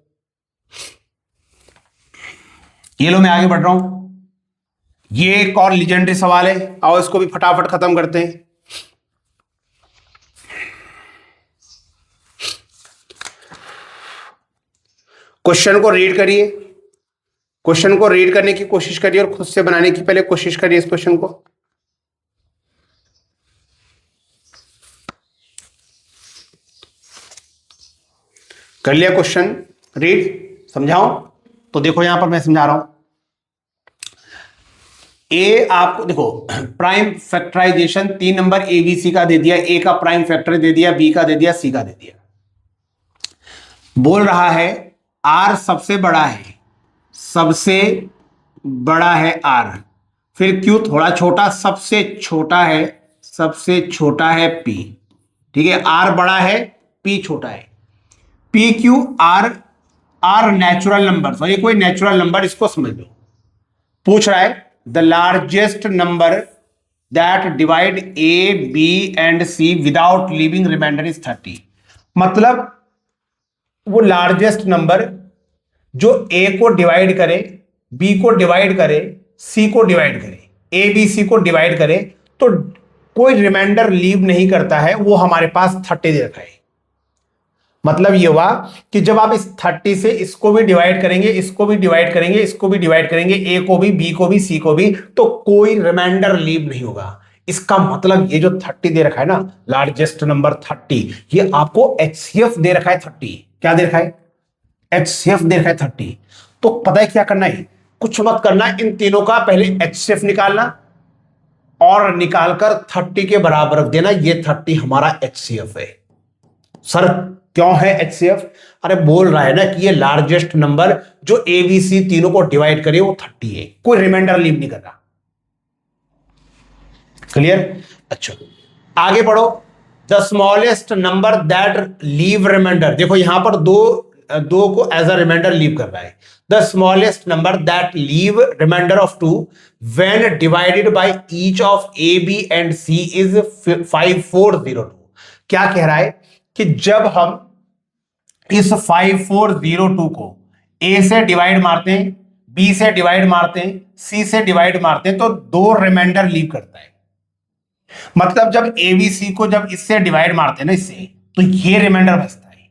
Speaker 1: ये लो मैं आगे बढ़ रहा हूं, ये एक और लीजेंडरी सवाल है, आओ इसको भी फटाफट खत्म करते हैं। क्वेश्चन को रीड करिए, क्वेश्चन को रीड करने की कोशिश करिए और खुद से बनाने की पहले कोशिश करिए इस क्वेश्चन को। कर लिया क्वेश्चन रीड? समझाओ तो देखो, यहां पर मैं समझा रहा हूं। ए आपको देखो, प्राइम फैक्टराइजेशन 3 नंबर एबीसी का दे दिया, ए का प्राइम फैक्टर दे दिया, बी का दे दिया, सी का दे दिया। बोल रहा है आर सबसे बड़ा है, सबसे बड़ा है आर, फिर क्यू थोड़ा छोटा, सबसे छोटा है, सबसे छोटा है पी। ठीक है, आर बड़ा है, पी छोटा है। P Q R are natural number, ये कोई नेचुरल नंबर, इसको समझ लो। पूछ रहा है the largest number that divide A B and C without leaving remainder is 30। मतलब वो लार्जेस्ट नंबर जो ए को डिवाइड करे, बी को डिवाइड करे, सी को डिवाइड करे, ए बी सी को डिवाइड करे, तो कोई रिमाइंडर लीव नहीं करता है, वो हमारे पास 30 दे रखा है। मतलब ये हुआ कि जब आप इस 30 से इसको भी डिवाइड करेंगे, इसको भी डिवाइड करेंगे, इसको भी डिवाइड करेंगे, ए को भी, बी को भी, सी को भी, तो कोई रिमाइंडर लीव नहीं होगा। इसका मतलब ये जो 30 दे रखा है ना, लार्जेस्ट नंबर 30, ये आपको एचसीएफ दे रखा है 30। क्या दे रखा है? एचसीएफ दे रखा है 30। तो पता है क्या करना है? कुछ मत करना, इन तीनों का पहले एचसीएफ निकालना और निकालकर 30 के बराबर रख देना। ये 30 हमारा एचसीएफ है। सर क्यों है एचसीएफ? अरे बोल रहा है ना कि ये लार्जेस्ट नंबर जो एबीसी तीनों को डिवाइड करे वो 30 है, कोई रिमाइंडर लीव नहीं कर रहा। क्लियर? अच्छा आगे पढ़ो। The smallest number that leave reminder, देखो यहां पर दो को एज अ रिमाइंडर लीव कर रहा है। The smallest number that leave remainder of 2 when divided by each of A B and C is 5402। क्या कह रहा है कि जब हम इस 5402 को ए से डिवाइड मारते हैं, बी से डिवाइड मारते हैं, सी से डिवाइड मारते हैं, तो 2 रिमाइंडर लीव करता है। मतलब जब एबीसी को जब इससे डिवाइड मारते हैं ना, इससे, तो ये रिमाइंडर बचता है।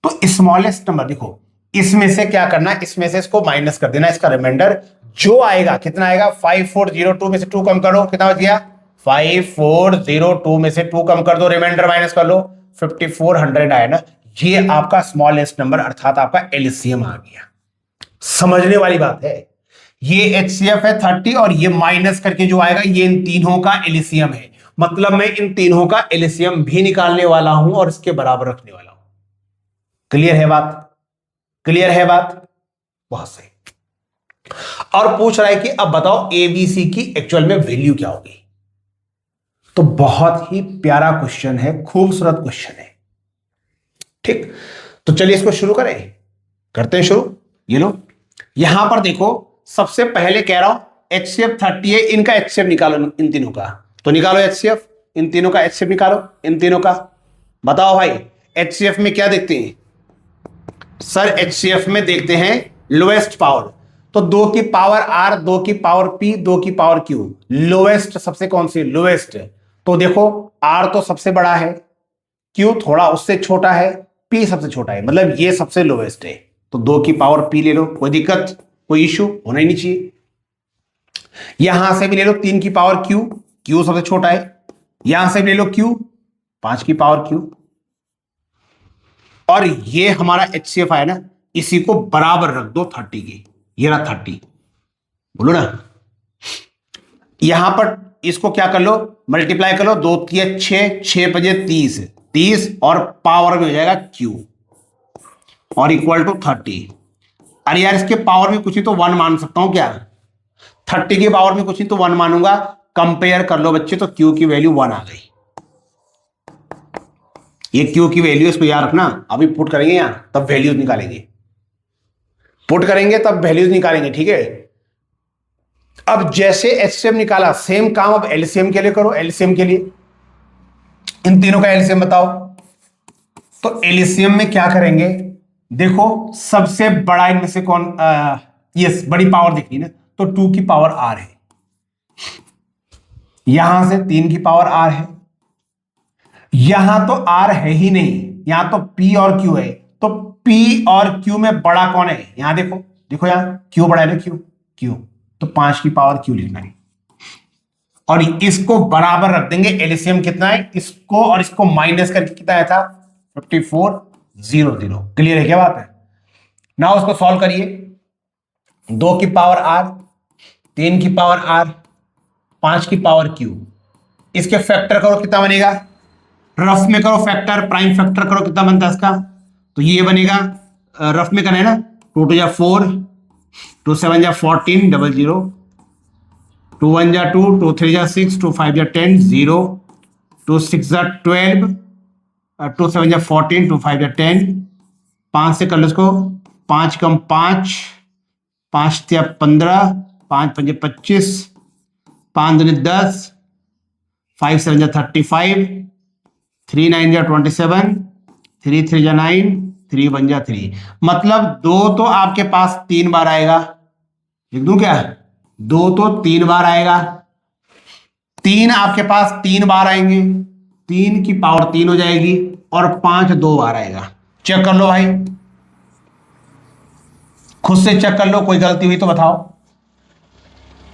Speaker 1: तो स्मॉलेस्ट नंबर देखो, इसमें से क्या करना, इसमें से इसको माइनस कर देना, इसका रिमाइंडर जो आएगा कितना आएगा, 5402 में से 2 कम करो, कितना बच गया, 5402 में से 2 कम कर दो, रिमाइंडर माइनस कर लो, 5400 आया ना। ये आपका स्मॉलेस्ट नंबर अर्थात आपका एलसीएम आ गया। समझने वाली बात है। ये एचसीएफ है 30 और ये माइनस करके जो आएगा ये इन तीनों का एलसीएम है। मतलब मैं इन तीनों का एलसीएम भी निकालने वाला हूं और इसके बराबर रखने वाला हूं। क्लियर है बात? क्लियर है बात? बहुत सही। और पूछ रहा है कि अब बताओ एबीसी की एक्चुअल में वैल्यू क्या होगी। तो बहुत ही प्यारा क्वेश्चन है, खूबसूरत क्वेश्चन है। ठीक, तो चलिए इसको शुरू करें, करते हैं शुरू। ये लो यहां पर देखो, सबसे पहले कह रहा हूं एचसीएफ 30 है, इनका एचसीएफ निकालो, इन तीनों का। तो निकालो एचसीएफ, इन तीनों का एचसीएफ निकालो, इन तीनों का। बताओ भाई एचसीएफ में क्या देखते हैं? सर एचसीएफ में देखते हैं लोएस्ट पावर। तो 2 की पावर आर, 2 की पावर पी, 2 की पावर क्यू। लोएस्ट सबसे कौन सी? लोएस्ट। तो देखो आर तो सबसे बड़ा है, क्यू थोड़ा उससे छोटा है, पी सबसे छोटा है, मतलब ये सबसे लोएस्ट है। तो 2 की पावर पी ले लो, कोई दिक्कत, कोई इश्यू होना ही नहीं चाहिए। यहां से भी ले लो 3 की पावर क्यू, क्यू सबसे छोटा है। यहां से भी ले लो क्यू, 5 की पावर क्यू। और ये हमारा एचसीएफ आया ना, इसी को बराबर रख दो 30 की। ये रहा 30, बोलो ना। यहां पर इसको क्या कर लो, मल्टीप्लाई कर लो, 2 की 6, 6 बजे 30, 30 और पावर में हो जाएगा क्यू और इक्वल टू 30। अरे यार इसके पावर में कुछ ही तो 1 मान सकता हूं क्या? 30 के पावर में कुछ ही तो 1 मानूंगा। कंपेयर कर लो बच्चे, तो क्यू की वैल्यू 1 आ गई। ये क्यू की वैल्यू, इसको याद रखना। अभी पुट करेंगे यहां तब वैल्यूज निकालेंगे, पुट करेंगे तब वैल्यूज निकालेंगे, ठीक है। अब जैसे एचसीएम निकाला, सेम काम अब एलसीएम के लिए करो। एलसीएम के लिए इन तीनों का एलसीएम बताओ। तो एलसीएम में क्या करेंगे, देखो सबसे बड़ा इनमें से कौन, यस बड़ी पावर दिख रही ना, तो 2 की पावर आर है। यहां से 3 की पावर आर है। यहां तो आर है ही नहीं, यहां तो पी और क्यू है। तो पी और क्यू में बड़ा कौन है? यहां देखो, देखो यहां क्यू बड़ा है ना, क्यू क्यू, तो 5 की पावर क्यू लिखना है। और इसको बराबर रख देंगे। एलसीएम कितना है, इसको और इसको माइनस करके कितना आया था, 5400। क्लियर है क्या बात है? ना उसको सॉल्व करिए। 2 की पावर आर, 3 की पावर आर, 5 की पावर क्यू, इसके फैक्टर करो, कितना बनेगा? रफ में करो फैक्टर, प्राइम फैक्टर करो, कितना बनता है इसका? तो ये बनेगा, रफ में करना है ना, 2 2 जा 4, 2 7 जा 14, 00, 2 1 जा 2, 2 3 जा 6, 2 5 जा 10, 0, 2 6 जा 12, 2 7 जा 14, 2 5 जा 10, 5 से कर लो इसको, 5 कम 5, 5 से 15, 5 पंजे 25, 5 दूनी 10, 5 7 जा 35, 3 9 जा 27, 3 3 जा 9, 3 1 जा 3। मतलब 2 तो आपके पास 3 बार आएगा, लिख दूं क्या? 2 तो 3 बार आएगा, 3 आपके पास 3 बार आएंगे, 3 की पावर 3 हो जाएगी, और 5 2 बार आएगा। चेक कर लो भाई, खुद से चेक कर लो, कोई गलती हुई तो बताओ।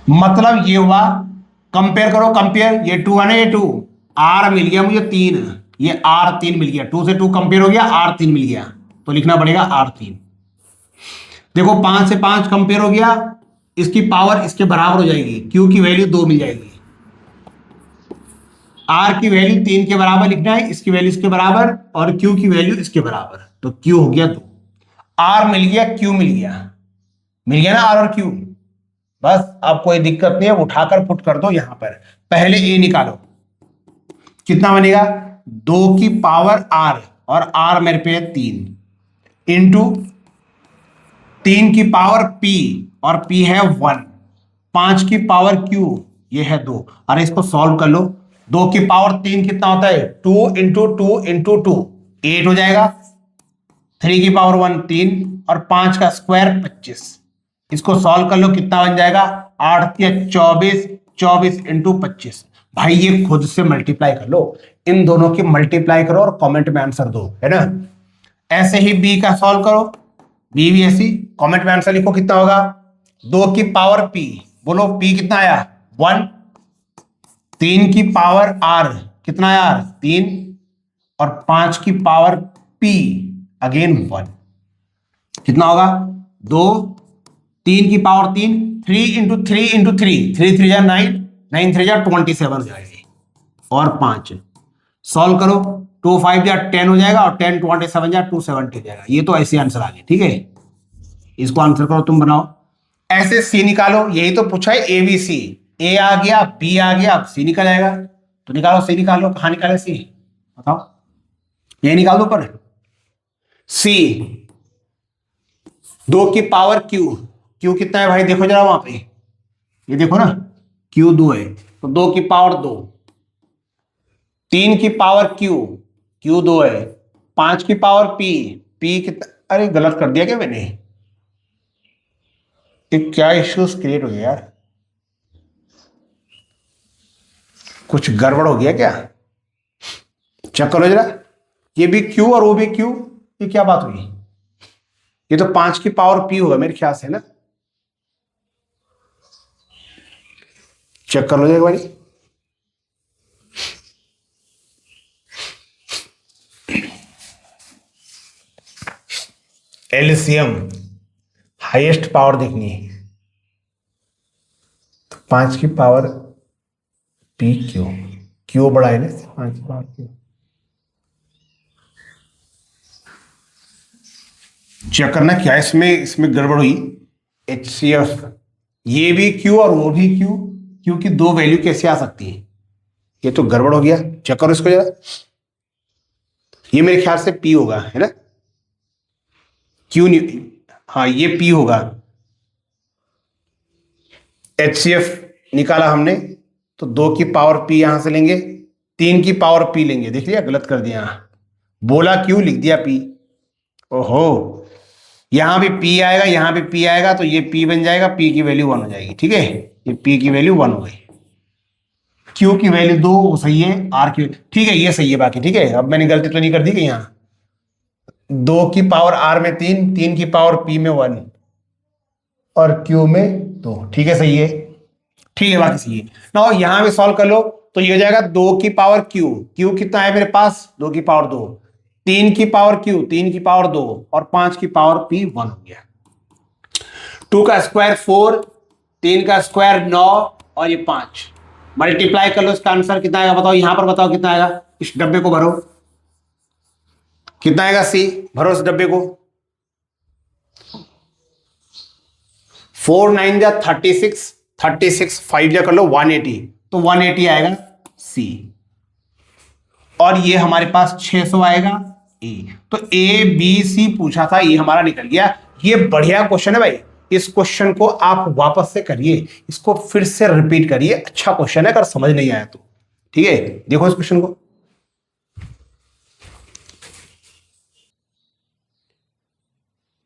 Speaker 1: मतलब ये हुआ, कंपेयर करो, कंपेयर, ये 2 है ना, ये 2, आर मिल गया मुझे 3, ये आर 3 मिल गया, 2 से 2 कंपेयर हो गया, आर 3 मिल गया, तो लिखना पड़ेगा आर 3। देखो 5 से 5 कंपेयर हो गया, इसकी पावर इसके बराबर हो जाएगी, क्यू की वैल्यू 2 मिल जाएगी, आर की वैल्यू 3 के बराबर लिखना है, इसकी वैल्यू इसके बराबर, और क्यू की वैल्यू इसके बराबर, तो क्यू हो गया 2, आर मिल गया, क्यू मिल गया ना, आर और क्यू। बस अब कोई दिक्कत नहीं है, उठाकर पुट कर दो यहां पर। पहले ए निकालो, कितना बनेगा? 2 की पावर आर, और आर मेरे पे 3, इंटू 3 की पावर पी, और पी है 1, 5 की पावर क्यू, ये है 2। अरे इसको सॉल्व कर लो, 2 की पावर 3 कितना होता है? 2 इंटू 2 इंटू 2, 8 हो जाएगा। 3 की पावर 1 3, और 5 का स्क्वायर 25। इसको सॉल्व कर लो, कितना बन जाएगा? 8 या 24, 24 इंटू 25। भाई ये खुद से मल्टीप्लाई कर लो, इन दोनों की मल्टीप्लाई करो और कमेंट में आंसर दो, है ना। ऐसे ही बी का सॉल्व करो, बी भी ऐसी, कमेंट में आंसर लिखो, कितना होगा? 2 की पावर पी, बोलो पी कितना आया? 1। 3 की पावर आर, कितना आया? 3, और 5 की पावर पी, अगेन 1, कितना होगा? 2, 3 की पावर 3, 3 इंटू 3 इंटू 3, 3 3 जा 9, 9 3 जा 27 हो जाएगी, और 5 सॉल्व करो, 2 5 जा 10 हो जाएगा, और 10 27 जा 270 हो जाएगा। ये तो ऐसे आंसर आ गए, ठीक है। इसको आंसर करो, तुम बनाओ। ऐसे सी निकालो, यही तो पूछा है, ए बी सी, ए आ गया, बी आ गया, अब सी निकल आएगा, तो निकालो, सी निकालो। कहां निकाले सी, बताओ, यही निकाल दो पर। सी, 2 की पावर क्यू, क्यू कितना है भाई? देखो जरा वहां पे, ये देखो ना, क्यू 2 है, तो 2 की पावर 2, 3 की पावर क्यू, क्यू 2 है, 5 की पावर पी, पी कितना? अरे गलत कर दिया क्या मैंने? क्या इश्यूज क्रिएट हो गया यार, कुछ गड़बड़ हो गया क्या? चेक करो जरा, ये भी क्यू और वो भी क्यू, ये क्या बात हुई? ये तो 5 की पावर पी होगा मेरे ख्याल से ना, चेक कर लो एक बारी। एलसीएम, हाईएस्ट पावर देखनी है, तो 5 की पावर पी क्यू, क्यू बड़ा है ना, 5 की पावर क्यू। चेक करना क्या इसमें गड़बड़ हुई। HCF, ये भी क्यू और वो भी क्यू, क्यू की 2 वैल्यू कैसे आ सकती है? ये तो गड़बड़ हो गया, चेक करो इसको जरा। ये मेरे ख्याल से पी होगा, है ना, क्यू नहीं, हाँ ये पी होगा। HCF निकाला हमने, तो 2 की पावर पी यहां से लेंगे, 3 की पावर पी लेंगे, देख लिया, गलत कर दिया, बोला क्यू लिख दिया पी। ओहो, यहां भी पी आएगा, यहां भी पी आएगा, तो ये पी बन जाएगा, पी की वैल्यू 1 हो जाएगी, ठीक है, ये पी की वैल्यू 1 हो गई, क्यू की वैल्यू 2, वो सही है, आर की, ठीक है, ये सही है बाकी, ठीक है। अब मैंने गलती तो नहीं कर दी कि यहां 2 की पावर आर में 3, 3 की पावर पी में 1, और क्यू में 2, ठीक है, सही है, ठीक है, बाकी सही है ना। यहां भी सॉल्व कर लो, तो ये हो जाएगा 2 की पावर क्यू, क्यू कितना है मेरे पास? 2 की पावर 2, 3 की पावर क्यू, 3 की पावर 2, और 5 की पावर पी 1 हो गया। 2 का स्क्वायर 4, 3 का स्क्वायर 9, और ये 5, मल्टीप्लाई कर लो, इसका आंसर कितना आएगा बताओ, यहां पर बताओ कितना आएगा। इस डब्बे को भरो, कितना आएगा सी, भरो इस डब्बे को। 4 9 जा 36, 36 5 जा कर लो 180, तो 180 आएगा सी। और ये हमारे पास 600 आएगा, ए। तो ए बी सी पूछा था, ये हमारा निकल गया। ये बढ़िया क्वेश्चन है भाई, इस क्वेश्चन को आप वापस से करिए, इसको फिर से रिपीट करिए, अच्छा क्वेश्चन है अगर समझ नहीं आया तो। ठीक है, देखो इस क्वेश्चन को,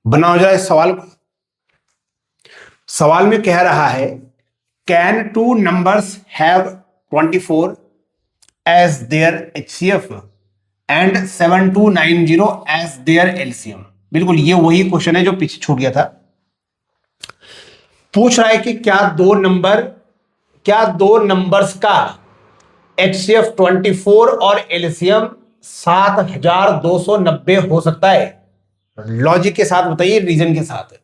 Speaker 1: बनाओ जरा इस सवाल को। सवाल में कह रहा है can two numbers have 24 as their HCF and 7290 as their LCM। बिल्कुल ये वही क्वेश्चन है जो पीछे छूट गया था। पूछ रहा है कि क्या दो नंबर्स का HCF 24 और LCM 7290 हो सकता है? लॉजिक के साथ बताइए, रीजन के साथ।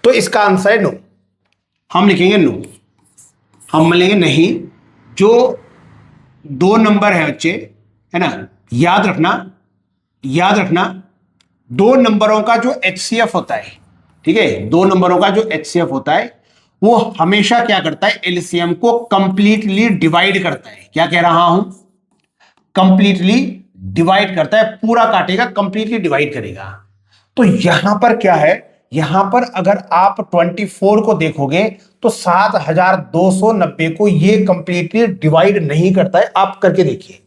Speaker 1: तो इसका आंसर है नो। हम लिखेंगे नो, हम बोलेंगे नहीं। जो दो नंबर है बच्चे, है ना, याद रखना दो नंबरों का जो HCF होता है, ठीक है, दो नंबरों का जो HCF होता है वो हमेशा क्या करता है, LCM को कंप्लीटली डिवाइड करता है। क्या कह रहा हूं, कंप्लीटली डिवाइड करता है, पूरा काटेगा, कंप्लीटली डिवाइड करेगा। तो यहां पर क्या है, यहां पर अगर आप 24 को देखोगे तो 7290 को ये कंप्लीटली डिवाइड नहीं करता है। आप करके देखिए,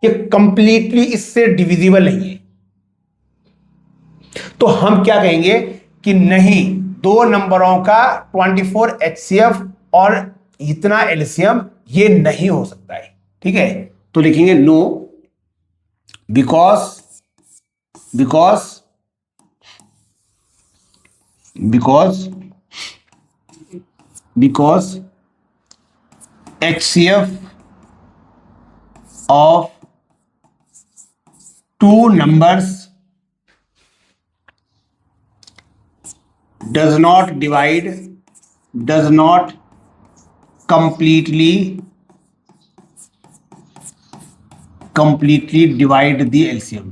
Speaker 1: ये कंप्लीटली इससे डिविजिबल नहीं है। तो हम क्या कहेंगे कि नहीं, दो नंबरों का 24 HCF और इतना LCM ये नहीं हो सकता है। ठीक है, तो लिखेंगे no, because HCF of two numbers does not completely divide the LCM।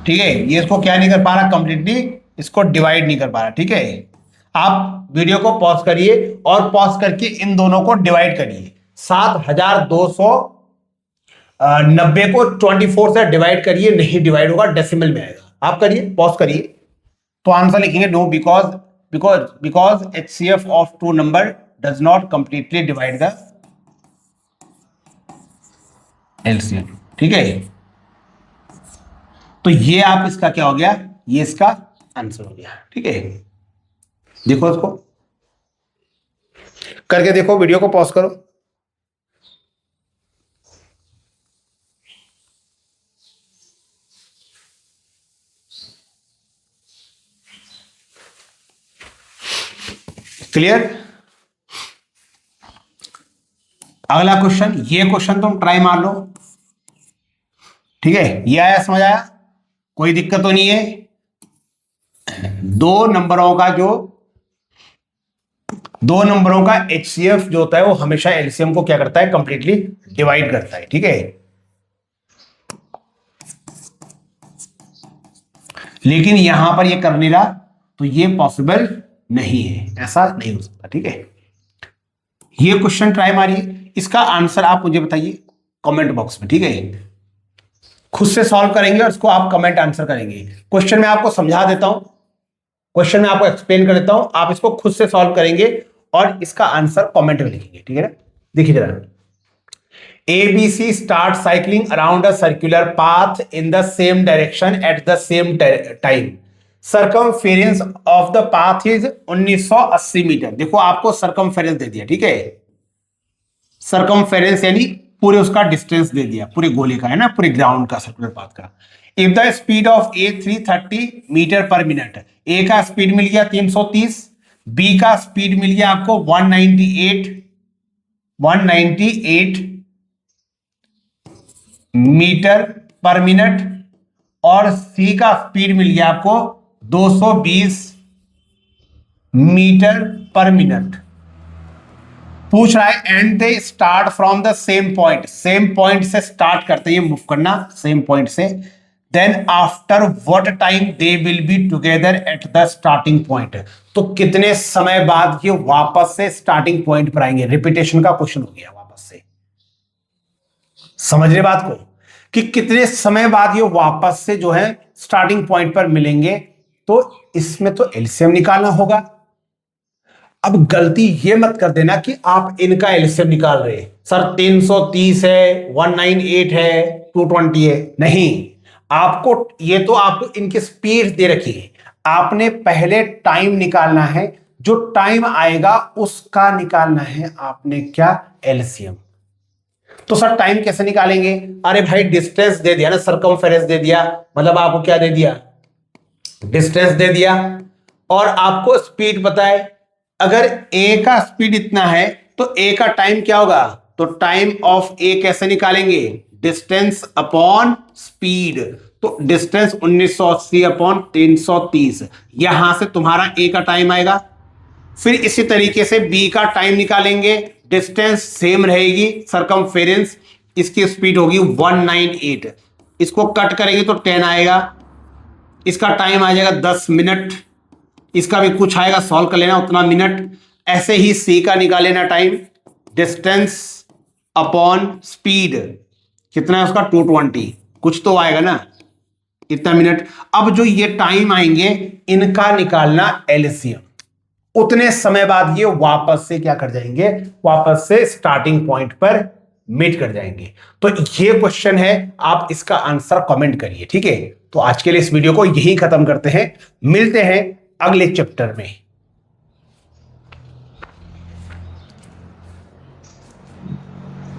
Speaker 1: ठीक है, ये इसको क्या नहीं कर पा रहा, कंप्लीटली इसको डिवाइड नहीं कर पा रहा। ठीक है, आप वीडियो को पॉज करिए और पॉज करके इन दोनों को डिवाइड करिए। 7290 को 24 से डिवाइड करिए, नहीं डिवाइड होगा, डेसिमल में आएगा। आप करिए, पॉज करिए, तो आंसर लिखेंगे no, because HCF of two number does not completely divide the LCM। ठीक है, तो ये आप इसका क्या हो गया, ये इसका आंसर हो गया। ठीक है, देखो इसको करके देखो, वीडियो को पॉज करो। क्लियर? अगला क्वेश्चन, ये क्वेश्चन तुम ट्राई मार लो। ठीक है, ये आया, समझ आया, कोई दिक्कत तो नहीं है। दो नंबरों का HCF जो होता है वो हमेशा LCM को क्या करता है, कंप्लीटली डिवाइड करता है। ठीक है, लेकिन यहां पर ये कर नहीं रहा, तो ये पॉसिबल नहीं है, ऐसा नहीं हो सकता। ठीक है, ये क्वेश्चन ट्राई मारिए, इसका आंसर आप मुझे बताइए कमेंट बॉक्स में। ठीक है, खुद से सॉल्व करेंगे और इसको आप कमेंट आंसर करेंगे। क्वेश्चन में आपको समझा देता हूं, क्वेश्चन में आपको एक्सप्लेन कर देता हूं, आप इसको खुद से सॉल्व करेंगे और इसका आंसर कमेंट में लिखेंगे। ठीक है ना, देखिए जरा, ABC start cycling around a circular path in the same direction at the same time. Circumference of the path is 1980 meter. देखो आपको सर्कमफेरेंस दे दिया। ठीक है, सर्कमफेरेंस यानी पूरे उसका डिस्टेंस दे दिया, पूरे गोले का, है ना, पूरे ग्राउंड का, सर्कुलर पाथ का। If the speed of A 330 meter per minute, A का स्पीड मिल गया 330, B का स्पीड मिल गया आपको 198 मीटर पर मिनट, और C का स्पीड मिल गया आपको 220 मीटर पर मिनट। पूछ रहा है and they start from the same point, same point से स्टार्ट करते हैं, मूव करना सेम पॉइंट से। Then after what time they will be together at the starting point. तो कितने समय बाद ये वापस से स्टार्टिंग पॉइंट पर आएंगे। रिपीटेशन का क्वेश्चन हो गया वापस से, समझ रहे बात को। कि कितने समय बाद ये वापस से जो है स्टार्टिंग पॉइंट पर मिलेंगे, तो इसमें तो एलसीएम निकालना होगा। अब गलती ये मत कर देना कि आप इनका एलसीएम निकाल रहे हैं, सर 330 है, 198 है, 220 है। नहीं, आपको ये तो आपको इनकी स्पीड दे रखी है, आपने पहले टाइम निकालना है, जो टाइम आएगा उसका निकालना है आपने क्या, एलसीएम। तो सर टाइम कैसे निकालेंगे? अरे भाई डिस्टेंस दे दिया ना, सरकमफेरेंस दे दिया, मतलब आपको क्या दे दिया, डिस्टेंस दे दिया, और आपको स्पीड पता है। अगर ए का स्पीड इतना है तो ए का टाइम क्या होगा, तो टाइम ऑफ ए कैसे निकालेंगे, डिस्टेंस अपॉन स्पीड। तो डिस्टेंस 1980 अपॉन 330, यहां से तुम्हारा ए का टाइम आएगा। फिर इसी तरीके से बी का टाइम निकालेंगे, डिस्टेंस सेम रहेगी, सरकमफेरेंस, इसकी स्पीड होगी 198, इसको कट करेंगे तो 10 आएगा, इसका टाइम आ जाएगा 10 मिनट, इसका भी कुछ आएगा, सॉल्व कर लेना उतना मिनट। ऐसे ही सी का निकाल लेना टाइम, डिस्टेंस अपॉन स्पीड, कितना है उसका 220, कुछ तो आएगा ना, इतना मिनट। अब जो ये टाइम आएंगे इनका निकालना एलसीएम, उतने समय बाद ये वापस से क्या कर जाएंगे, वापस से स्टार्टिंग पॉइंट पर मीट कर जाएंगे। तो ये क्वेश्चन है, आप इसका आंसर कमेंट करिए, ठीक है। तो आज के लिए इस वीडियो को यही खत्म करते हैं, मिलते हैं अगले चैप्टर में।